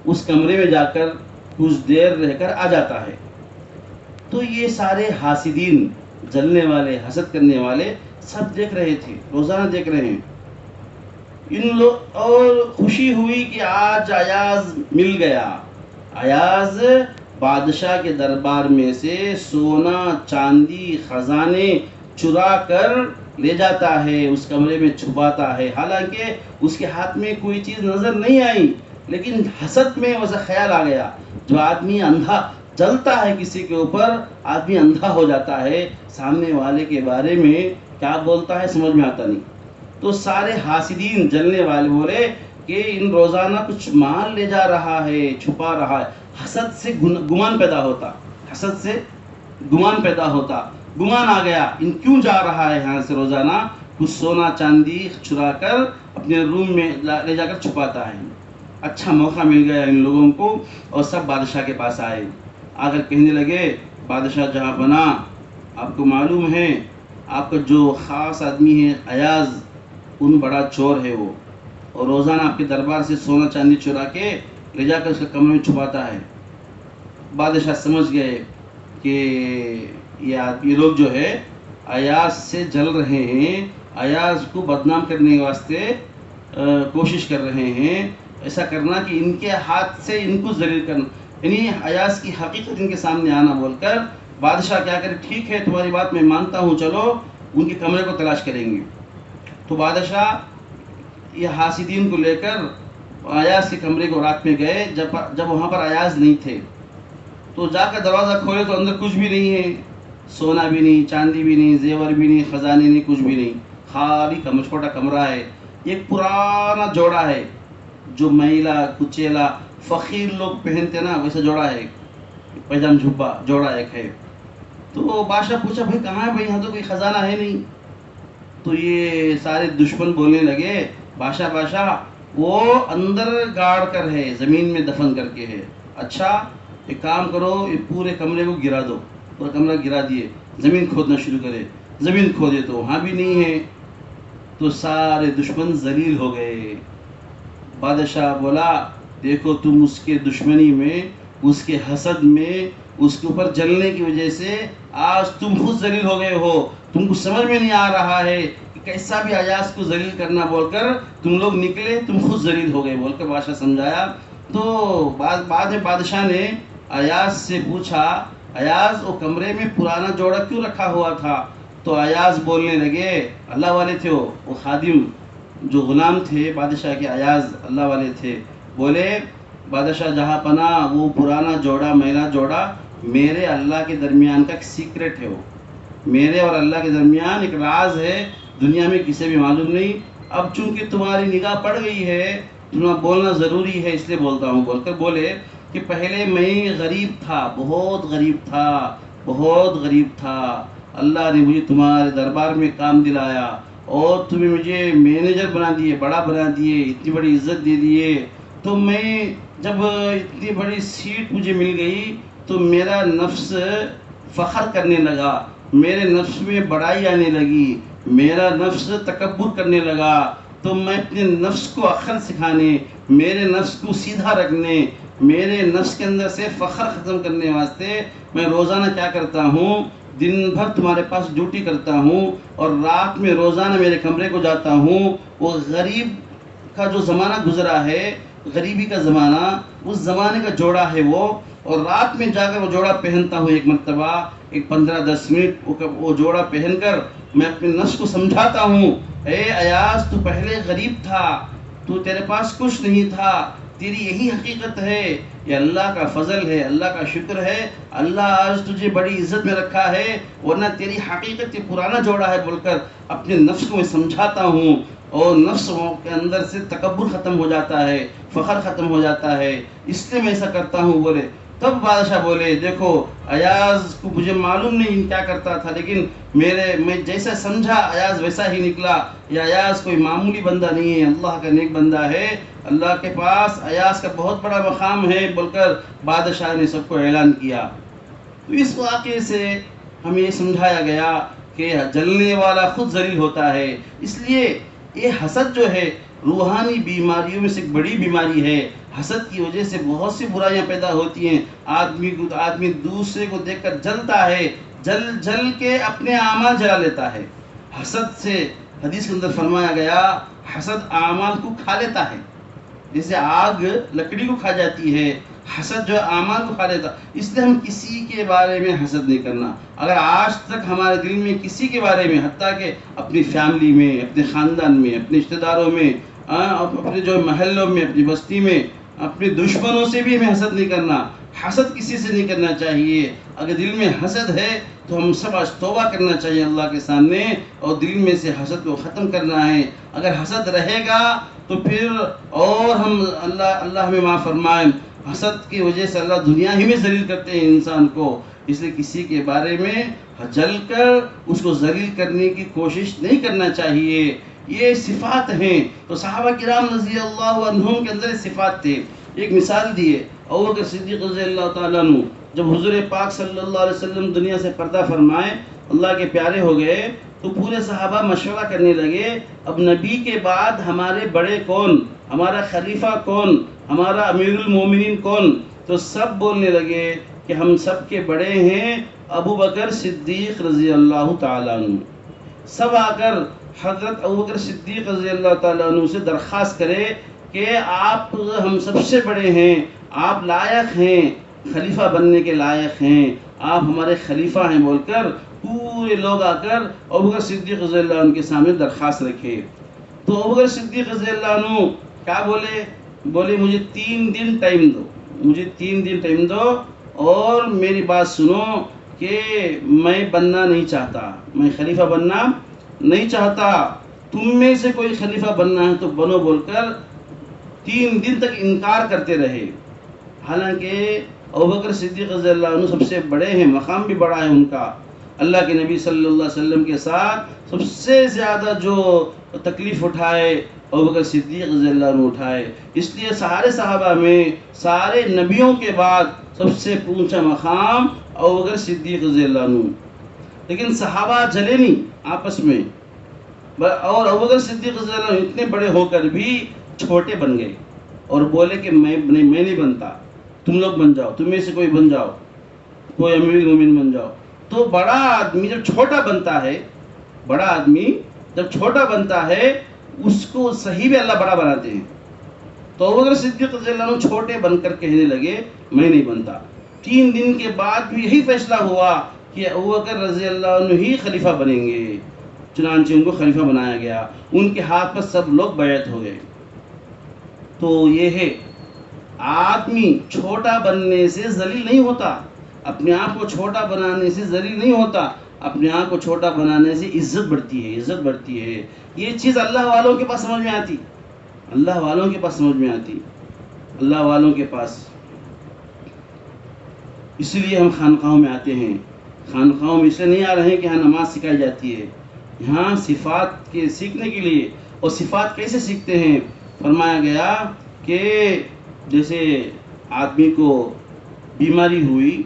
اس کمرے میں جا کر کچھ دیر رہ کر آ جاتا ہے۔ تو یہ سارے حاسدین، جلنے والے، حسد کرنے والے سب دیکھ رہے تھے، روزانہ دیکھ رہے ہیں ان لوگ، اور خوشی ہوئی کہ آج ایاز مل گیا۔ ایاز بادشاہ کے دربار میں سے سونا چاندی خزانے چرا کر لے جاتا ہے، اس کمرے میں چھپاتا ہے، حالانکہ اس کے ہاتھ میں کوئی چیز نظر نہیں آئی، لیکن حسد میں ویسا خیال آ گیا۔ جو آدمی اندھا جلتا ہے کسی کے اوپر، آدمی اندھا ہو جاتا ہے، سامنے والے کے بارے میں کیا بولتا ہے سمجھ میں آتا نہیں۔ تو سارے حاسدین جلنے والے بولے کہ ان روزانہ کچھ مال لے جا رہا ہے، چھپا رہا ہے۔ حسد سے گمان پیدا ہوتا، حسد سے گمان پیدا ہوتا، گمان آ گیا ان کیوں جا رہا ہے یہاں سے روزانہ کچھ سونا چاندی چرا کر اپنے روم میں لے جا کر چھپاتا ہے۔ اچھا موقع مل گیا ان لوگوں کو، اور سب بادشاہ کے پاس آئے، آ کر کہنے لگے بادشاہ جہاں پناہ، آپ کو معلوم ہے آپ کا جو خاص آدمی ہے ایاز، ان بڑا چور ہے وہ، اور روزانہ آپ کے دربار سے سونا چاندی چرا کے لے جا کر اس کے کمرے میں چھپاتا ہے۔ بادشاہ سمجھ گئے کہ یہ لوگ جو ہے ایاز سے جل رہے ہیں، ایاز کو بدنام کرنے کے واسطے کوشش کر رہے ہیں، ایسا کرنا کہ ان کے ہاتھ سے ان کو ذلیل کرنا، یعنی ایاز کی حقیقت ان کے سامنے آنا بول کر بادشاہ کیا کرے، ٹھیک ہے تمہاری بات میں مانتا ہوں، چلو ان کے کمرے کو تلاش کریں گے۔ تو بادشاہ یہ حاسدین کو لے کر ایاز کے کمرے کو رات میں گئے، جب وہاں پر ایاز نہیں تھے، تو جا کر دروازہ کھولے تو اندر کچھ بھی نہیں ہے، سونا بھی نہیں، چاندی بھی نہیں، زیور بھی نہیں، خزانے نہیں، کچھ بھی نہیں، خالی چھوٹا کمرہ ہے۔ ایک پرانا جوڑا ہے جو میلا کچیلا فقیر لوگ پہنتے نا، ویسا جوڑا ہے، پیجام جھبا جوڑا ایک ہے۔ تو بادشاہ پوچھا بھائی کہاں ہے بھائی، یہاں تو کوئی خزانہ ہے نہیں۔ تو یہ سارے دشمن بولنے لگے بادشاہ وہ اندر گاڑ کر ہے، زمین میں دفن کر کے ہے۔ اچھا ایک کام کرو، یہ پورے کمرے کو گرا دو، پورا کمرہ گرا دیے، زمین کھودنا شروع کرے، زمین کھودے تو وہاں بھی نہیں ہے۔ تو سارے دشمن ذلیل ہو گئے۔ بادشاہ بولا دیکھو تم اس کے دشمنی میں، اس کے حسد میں، اس کے اوپر جلنے کی وجہ سے آج تم خود ذلیل ہو گئے ہو، تم کو سمجھ میں نہیں آ رہا ہے کہ کیسا بھی ایاز کو ذلیل کرنا بول کر تم لوگ نکلے، تم خود ذلیل ہو گئے بول کر بادشاہ سمجھایا۔ تو بعد میں بادشاہ نے ایاز سے پوچھا ایاز وہ کمرے میں پرانا جوڑا کیوں رکھا ہوا تھا؟ تو ایاز بولنے لگے، اللہ والے تھے وہ خادم جو غلام تھے بادشاہ کے، ایاز اللہ والے تھے، بولے بادشاہ جہاں پناہ وہ پرانا جوڑا میلا جوڑا میرے اللہ کے درمیان کا ایک سیکرٹ ہے، وہ میرے اور اللہ کے درمیان ایک راز ہے، دنیا میں کسی بھی معلوم نہیں۔ اب چونکہ تمہاری نگاہ پڑ گئی ہے، تمہیں بولنا ضروری ہے اس لیے بولتا ہوں بول کر بولے کہ پہلے میں غریب تھا، بہت غریب تھا، بہت غریب تھا، اللہ نے مجھے تمہارے دربار میں کام دلایا اور تمہیں مجھے مینیجر بنا دیے، بڑا بنا دیے، اتنی بڑی عزت دے دیے۔ تو میں جب اتنی بڑی سیٹ مجھے مل گئی تو میرا نفس فخر کرنے لگا، میرے نفس میں بڑائی آنے لگی، میرا نفس تکبر کرنے لگا۔ تو میں اپنے نفس کو عقل سکھانے، میرے نفس کو سیدھا رکھنے، میرے نفس کے اندر سے فخر ختم کرنے واسطے میں روزانہ کیا کرتا ہوں، دن بھر تمہارے پاس ڈیوٹی کرتا ہوں اور رات میں روزانہ میرے کمرے کو جاتا ہوں۔ وہ غریب کا جو زمانہ گزرا ہے، غریبی کا زمانہ، اس زمانے کا جوڑا ہے وہ، اور رات میں جا کر وہ جوڑا پہنتا ہوں ایک مرتبہ، ایک 15-10 منٹ وہ جوڑا پہن کر میں اپنے نفس کو سمجھاتا ہوں، اے ایاز تو پہلے غریب تھا، تو تیرے پاس کچھ نہیں تھا، تیری یہی حقیقت ہے، یہ اللہ کا فضل ہے، اللہ کا شکر ہے، اللہ آج تجھے بڑی عزت میں رکھا ہے، ورنہ تیری حقیقت یہ پرانا جوڑا ہے بول کر اپنے نفس کو میں سمجھاتا ہوں، اور نفس کے اندر سے تکبر ختم ہو جاتا ہے، فخر ختم ہو جاتا ہے، اس لیے میں ایسا کرتا ہوں بولے۔ تب بادشاہ بولے دیکھو ایاز کو مجھے معلوم نہیں کیا کرتا تھا، لیکن میں جیسا سمجھا ایاز ویسا ہی نکلا، یہ ایاز کوئی معمولی بندہ نہیں ہے، اللہ کا نیک بندہ ہے، اللہ کے پاس ایاز کا بہت بڑا مقام ہے بول کر بادشاہ نے سب کو اعلان کیا۔ تو اس واقعے سے ہمیں یہ سمجھایا گیا کہ جلنے والا خود ذلیل ہوتا ہے، اس لیے یہ حسد جو ہے روحانی بیماریوں میں سے ایک بڑی بیماری ہے۔ حسد کی وجہ سے بہت سی برائیاں پیدا ہوتی ہیں، آدمی دوسرے کو دیکھ کر جلتا ہے، جل کے اپنے اعمال جلا لیتا ہے، حسد سے حدیث کے اندر فرمایا گیا حسد اعمال کو کھا لیتا ہے، جیسے آگ لکڑی کو کھا جاتی ہے، حسد جو ہے اعمال کو کھا لیتا. اس لیے ہم کسی کے بارے میں حسد نہیں کرنا. اگر آج تک ہمارے دل میں کسی کے بارے میں، حتیٰ کہ اپنی فیملی میں، اپنے خاندان میں، اپنے رشتہ داروں میں، اپنے جو محلوں میں، اپنی بستی میں، اپنے دشمنوں سے بھی ہمیں حسد نہیں کرنا. حسد کسی سے نہیں کرنا چاہیے. اگر دل میں حسد ہے تو ہم سب آج توبہ کرنا چاہیے اللہ کے سامنے، اور دل میں سے حسد کو ختم کرنا ہے. اگر حسد رہے گا تو پھر اور ہم اللہ ہمیں معاف فرمائے، حسد کی وجہ سے اللہ دنیا ہی میں ذلیل کرتے ہیں انسان کو. اس لیے کسی کے بارے میں جل کر اس کو ذلیل کرنے کی کوشش نہیں کرنا چاہیے. یہ صفات ہیں. تو صحابہ کرام رضی اللہ عنہم کے اندر یہ صفات تھے. ایک مثال دیے، ابوبکر صدیق رضی اللہ تعالیٰ عنہ جب حضور پاک صلی اللہ علیہ وسلم دنیا سے پردہ فرمائے، اللہ کے پیارے ہو گئے، تو پورے صحابہ مشورہ کرنے لگے اب نبی کے بعد ہمارے بڑے کون، ہمارا خلیفہ کون، ہمارا امیر المومنین کون؟ تو سب بولنے لگے کہ ہم سب کے بڑے ہیں ابوبکر صدیق رضی اللہ تعالیٰ عنہ. سب آ کر حضرت ابوبکر صدیق رضی اللہ تعالیٰ عنہ سے درخواست کرے کہ آپ ہم سب سے بڑے ہیں، آپ لائق ہیں، خلیفہ بننے کے لائق ہیں، آپ ہمارے خلیفہ ہیں بول کر پورے لوگ آ کر ابوبکر صدیق رضی اللہ عنہ کے سامنے درخواست رکھے. تو ابوبکر صدیق رضی اللہ عنہ کیا بولے مجھے 3 دن ٹائم دو، مجھے 3 دن ٹائم دو، اور میری بات سنو کہ میں بننا نہیں چاہتا، میں خلیفہ بننا نہیں چاہتا، تم میں سے کوئی خلیفہ بننا ہے تو بنو بول کر 3 دن تک انکار کرتے رہے. حالانکہ ابوبکر صدیق رضی اللہ عنہ سب سے بڑے ہیں، مقام بھی بڑا ہے ان کا. اللہ کے نبی صلی اللہ علیہ وسلم کے ساتھ سب سے زیادہ جو تکلیف اٹھائے ابوبکر صدیق رضی اللہ عنہ اٹھائے. اس لیے سارے صحابہ میں، سارے نبیوں کے بعد سب سے اونچا مقام ابوبکر صدیق رضی اللہ عنہ. لیکن صحابہ جلے نہیں آپس میں، اور ابوبکر صدیق رضی اللہ عنہ اتنے بڑے ہو کر بھی چھوٹے بن گئے اور بولے کہ میں نہیں بنتا، تم لوگ بن جاؤ، تم میں سے کوئی بن جاؤ، کوئی امیر المومنین بن جاؤ. تو بڑا آدمی جب چھوٹا بنتا ہے، بڑا آدمی جب چھوٹا بنتا ہے اس کو صحیح بھی اللہ بڑا بناتے ہیں. تو ابوبکر صدیق رضی اللہ عنہ چھوٹے بن کر کہنے لگے میں نہیں بنتا. 3 دن کے بعد بھی یہی فیصلہ ہوا کہ ابوبکر رضی اللہ عنہ ہی خلیفہ بنیں گے. چنانچہ ان کو خلیفہ بنایا گیا، ان کے ہاتھ پر سب لوگ بیعت ہو گئے. تو یہ ہے آدمی چھوٹا بننے سے ذلیل نہیں ہوتا، اپنے آپ کو چھوٹا بنانے سے ذلیل نہیں ہوتا، اپنے آپ کو چھوٹا بنانے سے عزت بڑھتی ہے، عزت بڑھتی ہے. یہ چیز اللہ والوں کے پاس سمجھ میں آتی، اللہ والوں کے پاس سمجھ میں آتی، اللہ والوں کے پاس. اس لیے ہم خانقاہوں میں آتے ہیں. خانقاہوں میں اس لیے نہیں آ رہے ہیں کہ یہاں نماز سکھائی جاتی ہے، یہاں صفات کے سیکھنے کے لیے. اور صفات کیسے سیکھتے ہیں؟ فرمایا گیا کہ جیسے آدمی کو بیماری ہوئی،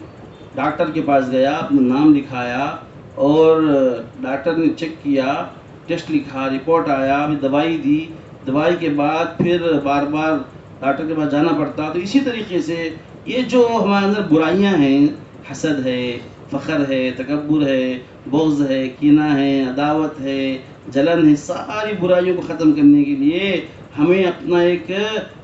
ڈاکٹر کے پاس گیا، اپنا نام لکھایا اور ڈاکٹر نے چیک کیا، ٹیسٹ لکھا، رپورٹ آیا، ابھی دوائی دی، دوائی کے بعد پھر بار بار ڈاکٹر کے پاس جانا پڑتا. تو اسی طریقے سے یہ جو ہمارے اندر برائیاں ہیں، حسد ہے، فخر ہے، تکبر ہے، بغض ہے، کینہ ہے، عداوت ہے، جلن ہے، ساری برائیوں کو ختم کرنے کے لیے ہمیں اپنا ایک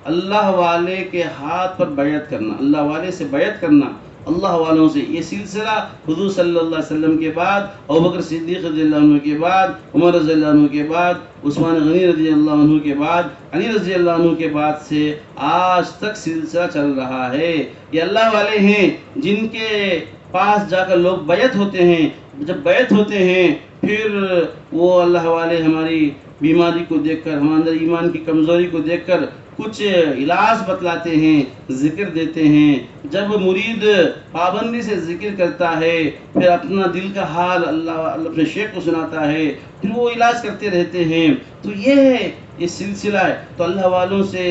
اللہ والے کے ہاتھ پر بیعت کرنا، اللہ والے سے بیعت کرنا، اللہ والوں سے. یہ سلسلہ حضور صلی اللہ علیہ وسلم کے بعد، ابوبکر صدیق رضی اللہ عنہ کے بعد، عمر رضی اللہ عنہ کے بعد، عثمان غنی رضی اللہ عنہ کے بعد، علی رضی اللہ عنہ کے بعد سے آج تک سلسلہ چل رہا ہے. یہ اللہ والے ہیں جن کے پاس جا کر لوگ بیعت ہوتے ہیں. جب بیعت ہوتے ہیں پھر وہ اللہ والے ہماری بیماری کو دیکھ کر، ہمارے اندر ایمان کی کمزوری کو دیکھ کر کچھ علاج بتلاتے ہیں، ذکر دیتے ہیں. جب مرید پابندی سے ذکر کرتا ہے پھر اپنا دل کا حال اللہ اپنے شیخ کو سناتا ہے، پھر وہ علاج کرتے رہتے ہیں. تو یہ ہے، یہ سلسلہ ہے. تو اللہ والوں سے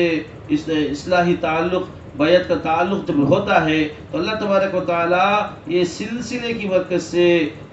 اصلاحی تعلق، بیعت کا تعلق جب ہوتا ہے تو اللہ تبارک و تعالیٰ یہ سلسلے کی برکت سے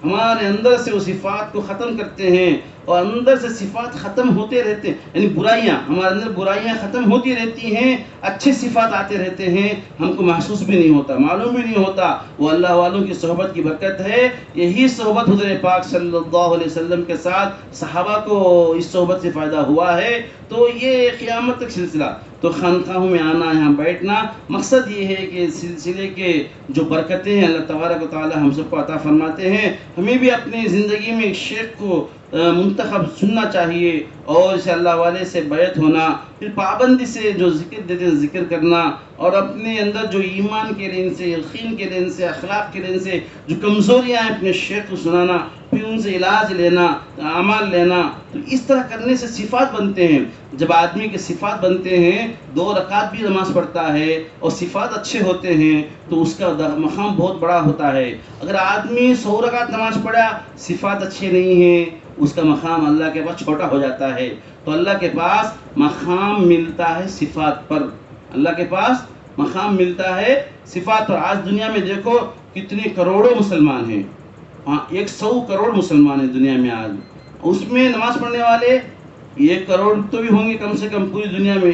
ہمارے اندر سے وہ صفات کو ختم کرتے ہیں، اور اندر سے صفات ختم ہوتے رہتے ہیں، یعنی برائیاں ہمارے اندر برائیاں ختم ہوتی رہتی ہیں، اچھے صفات آتے رہتے ہیں، ہم کو محسوس بھی نہیں ہوتا، معلوم بھی نہیں ہوتا۔ وہ اللہ والوں کی صحبت کی برکت ہے۔ یہی صحبت حضور پاک صلی اللہ علیہ وسلم کے ساتھ صحابہ کو اس صحبت سے فائدہ ہوا ہے۔ تو یہ قیامت تک سلسلہ، تو خانقاہوں میں آنا، یہاں بیٹھنا، مقصد یہ ہے کہ سلسلے کے جو برکتیں ہیں اللہ تبارک و تعالی ہم سب کو عطا فرماتے ہیں۔ ہمیں بھی اپنی زندگی میں ایک شیخ کو منتخب چننا چاہیے، اور اسے اللہ والے سے بیعت ہونا، پھر پابندی سے جو ذکر دیتے ہیں ذکر کرنا، اور اپنے اندر جو ایمان کے لین سے، یقین کے لین سے، اخلاق کے لین سے جو کمزوریاں ہیں اپنے شیخ کو سنانا، پھر ان سے علاج لینا، اعمال لینا۔ تو اس طرح کرنے سے صفات بنتے ہیں۔ جب آدمی کے صفات بنتے ہیں، 2 رکعت بھی نماز پڑھتا ہے اور صفات اچھے ہوتے ہیں، تو اس کا مقام بہت بڑا ہوتا ہے۔ اگر آدمی 100 رکعت نماز پڑھا، صفات اچھے نہیں ہیں، اس کا مقام اللہ کے پاس چھوٹا ہو جاتا ہے۔ تو اللہ کے پاس مقام ملتا ہے صفات پر، اللہ کے پاس مقام ملتا ہے صفات پر۔ آج دنیا میں دیکھو کتنے کروڑوں مسلمان ہیں، 100 کروڑ مسلمان ہیں دنیا میں آج، اس میں نماز پڑھنے والے 1 کروڑ تو بھی ہوں گے کم سے کم، پوری دنیا میں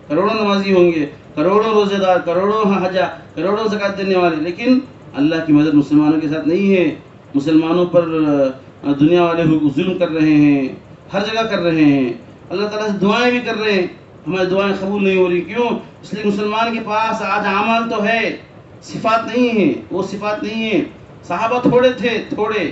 کروڑوں نمازی ہوں گے، کروڑوں روزے دار، کروڑوں حجہ، کروڑوں زکوٰۃ دینے والے، لیکن اللہ کی مدد مسلمانوں کے ساتھ نہیں ہے۔ مسلمانوں پر دنیا والے ظلم کر رہے ہیں، ہر جگہ کر رہے ہیں، اللہ تعالیٰ سے دعائیں بھی کر رہے ہیں، ہماری دعائیں قبول نہیں ہو رہی، کیوں؟ اس لیے مسلمان کے پاس آج اعمال تو ہے، صفات نہیں ہیں، وہ صفات نہیں ہیں۔ صحابہ تھوڑے تھے، تھوڑے،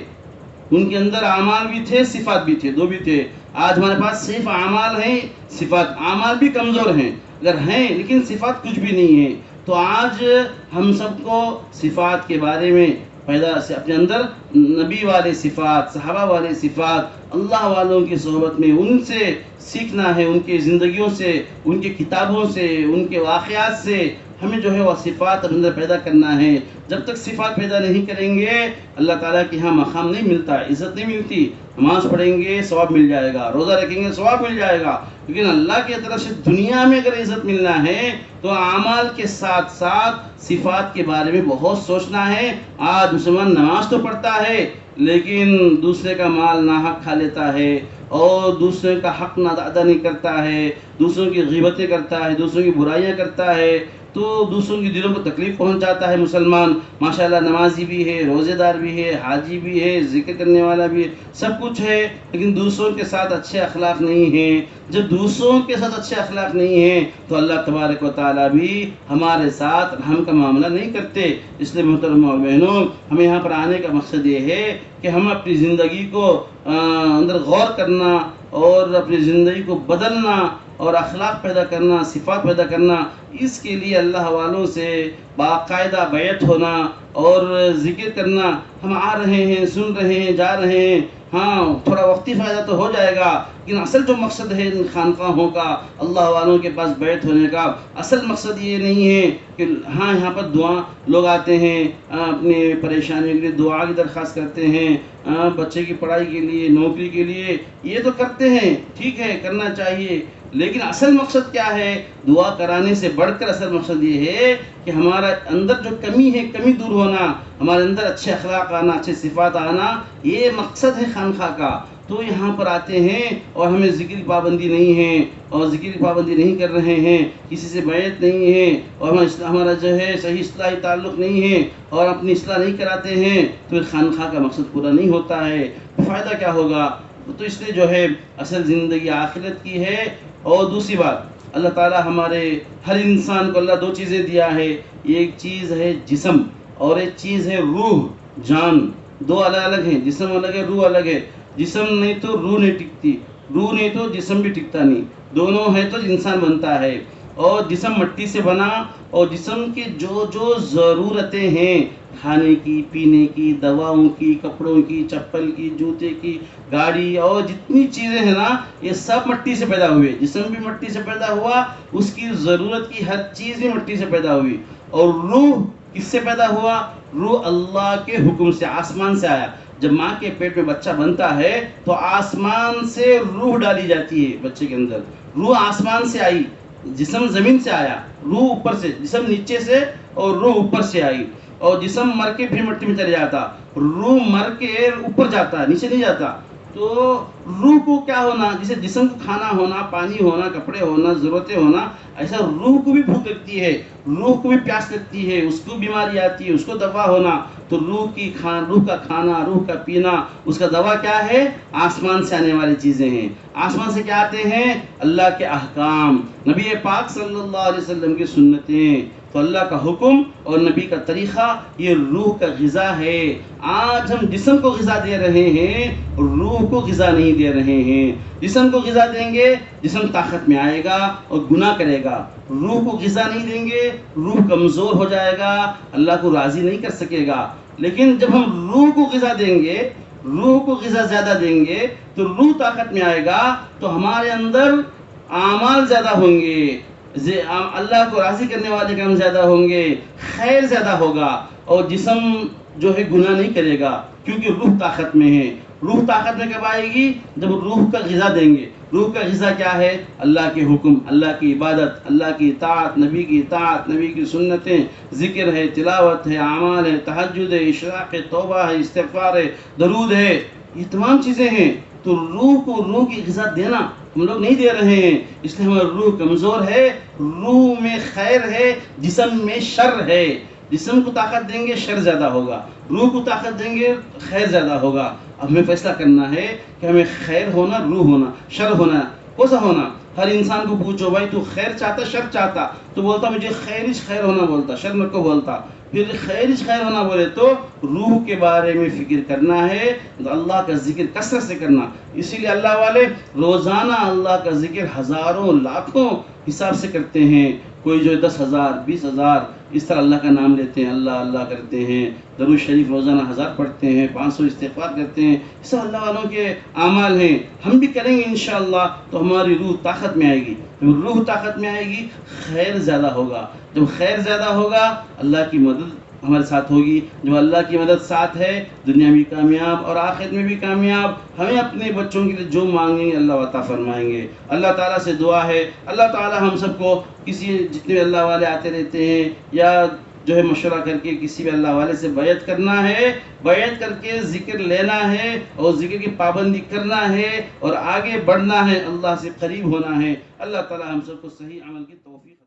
ان کے اندر اعمال بھی تھے، صفات بھی تھے، 2 بھی تھے۔ آج ہمارے پاس صرف اعمال ہیں، صفات، اعمال بھی کمزور ہیں، اگر ہیں لیکن صفات کچھ بھی نہیں ہے۔ تو آج ہم سب کو صفات کے بارے میں پیدا سے اپنے اندر نبی والے صفات، صحابہ والے صفات، اللہ والوں کی صحبت میں ان سے سیکھنا ہے، ان کی زندگیوں سے، ان کی کتابوں سے، ان کے واقعات سے ہمیں جو ہے وہ صفات اپنے اندر پیدا کرنا ہے۔ جب تک صفات پیدا نہیں کریں گے، اللہ تعالیٰ کے ہاں مقام نہیں ملتا، عزت نہیں ملتی۔ نماز پڑھیں گے ثواب مل جائے گا، روزہ رکھیں گے ثواب مل جائے گا، لیکن اللہ کی طرف سے دنیا میں اگر عزت ملنا ہے تو اعمال کے ساتھ ساتھ صفات کے بارے میں بہت سوچنا ہے۔ آج مسلمان نماز تو پڑھتا ہے لیکن دوسرے کا مال ناحق کھا لیتا ہے، اور دوسرے کا حق نہ ادا نہیں کرتا ہے، دوسروں کی غیبتیں کرتا ہے، دوسروں کی برائیاں کرتا ہے، تو دوسروں کی دلوں کو تکلیف پہنچاتا ہے۔ مسلمان ماشاءاللہ نمازی بھی ہے، روزے دار بھی ہے، حاجی بھی ہے، ذکر کرنے والا بھی ہے، سب کچھ ہے، لیکن دوسروں کے ساتھ اچھے اخلاق نہیں ہیں۔ جب دوسروں کے ساتھ اچھے اخلاق نہیں ہیں تو اللہ تبارک و تعالیٰ بھی ہمارے ساتھ رحم کا معاملہ نہیں کرتے۔ اس لیے محترم اور بہنوں، ہمیں یہاں پر آنے کا مقصد یہ ہے کہ ہم اپنی زندگی کو اندر غور کرنا، اور اپنی زندگی کو بدلنا، اور اخلاق پیدا کرنا، صفات پیدا کرنا، اس کے لیے اللہ والوں سے باقاعدہ بیعت ہونا اور ذکر کرنا۔ ہم آ رہے ہیں، سن رہے ہیں، جا رہے ہیں، ہاں تھوڑا وقتی فائدہ تو ہو جائے گا، لیکن اصل جو مقصد ہے ان خانقاہوں کا، اللہ والوں کے پاس بیعت ہونے کا اصل مقصد یہ نہیں ہے کہ ہاں یہاں پر دعا لوگ آتے ہیں، اپنے پریشانیوں کے لیے دعا کی درخواست کرتے ہیں، بچے کی پڑھائی کے لیے، نوکری کے لیے، یہ تو کرتے ہیں، ٹھیک ہے کرنا چاہیے، لیکن اصل مقصد کیا ہے؟ دعا کرانے سے بڑھ کر اصل مقصد یہ ہے کہ ہمارا اندر جو کمی ہے، کمی دور ہونا، ہمارے اندر اچھے اخلاق آنا، اچھے صفات آنا، یہ مقصد ہے خانقاہ کا۔ تو یہاں پر آتے ہیں اور ہمیں ذکر کی پابندی نہیں ہے، اور ذکر کی پابندی نہیں کر رہے ہیں، کسی سے بیعت نہیں ہے، اور ہمارا جو ہے صحیح اصلاحی تعلق نہیں ہے، اور اپنی اصلاح نہیں کراتے ہیں، تو خانقاہ کا مقصد پورا نہیں ہوتا ہے، فائدہ کیا ہوگا؟ تو اس لیے جو ہے اصل زندگی آخرت کی ہے۔ اور دوسری بات، اللہ تعالیٰ ہمارے ہر انسان کو اللہ 2 چیزیں دیا ہے، ایک چیز ہے جسم، اور ایک چیز ہے روح، جان، 2 الگ الگ ہیں، جسم الگ ہے، روح الگ ہے۔ جسم نہیں تو روح نہیں ٹکتی، روح نہیں تو جسم بھی ٹکتا نہیں، دونوں ہے تو انسان بنتا ہے۔ اور جسم مٹی سے بنا، اور جسم کی جو جو ضرورتیں ہیں، کھانے کی، پینے کی، دواؤں کی، کپڑوں کی، چپل کی، جوتے کی، گاڑی، اور جتنی چیزیں ہیں نا، یہ سب مٹی سے پیدا ہوئے۔ جسم بھی مٹی سے پیدا ہوا، اس کی ضرورت کی ہر چیز بھی مٹی سے پیدا ہوئی۔ اور روح کس سے پیدا ہوا؟ روح اللہ کے حکم سے، آسمان سے آیا۔ جب ماں کے پیٹ میں بچہ بنتا ہے تو آسمان سے روح ڈالی جاتی ہے بچے کے اندر، روح آسمان سے آئی، جسم زمین سے آیا، روح اوپر سے، جسم نیچے سے اور روح اوپر سے آئی۔ اور جسم مر کے پھر مٹی میں چلے جاتا، روح مر کے اوپر جاتا ہے، نیچے نہیں جاتا۔ تو روح کو کیا ہونا، جسے جسم کو کھانا ہونا، پانی ہونا، کپڑے ہونا، ضرورتیں ہونا، ایسا روح کو بھی بھوک لگتی ہے، روح کو بھی پیاس لگتی ہے، اس کو بیماری آتی ہے، اس کو دوا ہونا۔ تو روح کا کھانا، روح کا پینا، اس کا دوا کیا ہے؟ آسمان سے آنے والی چیزیں ہیں۔ آسمان سے کیا آتے ہیں؟ اللہ کے احکام، نبی پاک صلی اللہ علیہ وسلم کی سنتیں۔ تو اللہ کا حکم اور نبی کا طریقہ یہ روح کا غذا ہے۔ آج ہم جسم کو غذا دے رہے ہیں، روح کو غذا نہیں دے رہے ہیں۔ جسم کو غذا دیں گے، جسم طاقت میں آئے گا اور گناہ کرے گا۔ روح کو غذا نہیں دیں گے، روح کمزور ہو جائے گا، اللہ کو راضی نہیں کر سکے گا۔ لیکن جب ہم روح کو غذا دیں گے، روح کو غذا زیادہ دیں گے، تو روح طاقت میں آئے گا، تو ہمارے اندر اعمال زیادہ ہوں گے، اللہ کو راضی کرنے والے کام زیادہ ہوں گے، خیر زیادہ ہوگا، اور جسم جو ہے گناہ نہیں کرے گا، کیونکہ روح طاقت میں ہے۔ روح طاقت میں کب آئے گی؟ جب روح کا غذا دیں گے۔ روح کا غذا کیا ہے؟ اللہ کے حکم، اللہ کی عبادت، اللہ کی اطاعت، نبی کی اطاعت، نبی کی سنتیں، ذکر ہے، تلاوت ہے، اعمال ہے، تہجد ہے، اشراق ہے، توبہ ہے، استغفار ہے، درود ہے، یہ تمام چیزیں ہیں۔ تو روح کو روح کی غذا دینا ہم لوگ نہیں دے رہے ہیں، اس لیے ہماری روح کمزور ہے۔ روح میں خیر ہے، جسم میں شر ہے۔ جسم کو طاقت دیں گے شر زیادہ ہوگا، روح کو طاقت دیں گے خیر زیادہ ہوگا۔ اب ہمیں فیصلہ کرنا ہے کہ ہمیں خیر ہونا، روح ہونا، شر ہونا، کون سا ہونا؟ ہر انسان کو پوچھو بھائی تو خیر چاہتا شر چاہتا؟ تو بولتا مجھے خیر ہونا بولتا، شر مت کو بولتا۔ پھر خیر ہونا بولے تو روح کے بارے میں فکر کرنا ہے، اللہ کا ذکر کثرت سے کرنا۔ اسی لیے اللہ والے روزانہ اللہ کا ذکر ہزاروں لاکھوں حساب سے کرتے ہیں۔ کوئی جو 10,000 20,000 اس طرح اللہ کا نام لیتے ہیں، اللہ اللہ کرتے ہیں، درود شریف روزانہ 1000 پڑھتے ہیں، 500 استغفار کرتے ہیں۔ یہ سب اللہ والوں کے اعمال ہیں، ہم بھی کریں گے انشاءاللہ تو ہماری روح طاقت میں آئے گی۔ جب روح طاقت میں آئے گی خیر زیادہ ہوگا، جب خیر زیادہ ہوگا اللہ کی مدد ہمارے ساتھ ہوگی۔ جو اللہ کی مدد ساتھ ہے، دنیا میں کامیاب اور آخرت میں بھی کامیاب۔ ہمیں اپنے بچوں کے لیے جو مانگیں گے اللہ عطا فرمائیں گے۔ اللہ تعالیٰ سے دعا ہے اللہ تعالیٰ ہم سب کو جتنے بھی اللہ والے آتے رہتے ہیں یا جو ہے مشورہ کر کے کسی بھی اللہ والے سے بیعت کرنا ہے، بیعت کر کے ذکر لینا ہے اور ذکر کی پابندی کرنا ہے اور آگے بڑھنا ہے، اللہ سے قریب ہونا ہے۔ اللہ تعالیٰ ہم سب کو صحیح عمل کی توفیق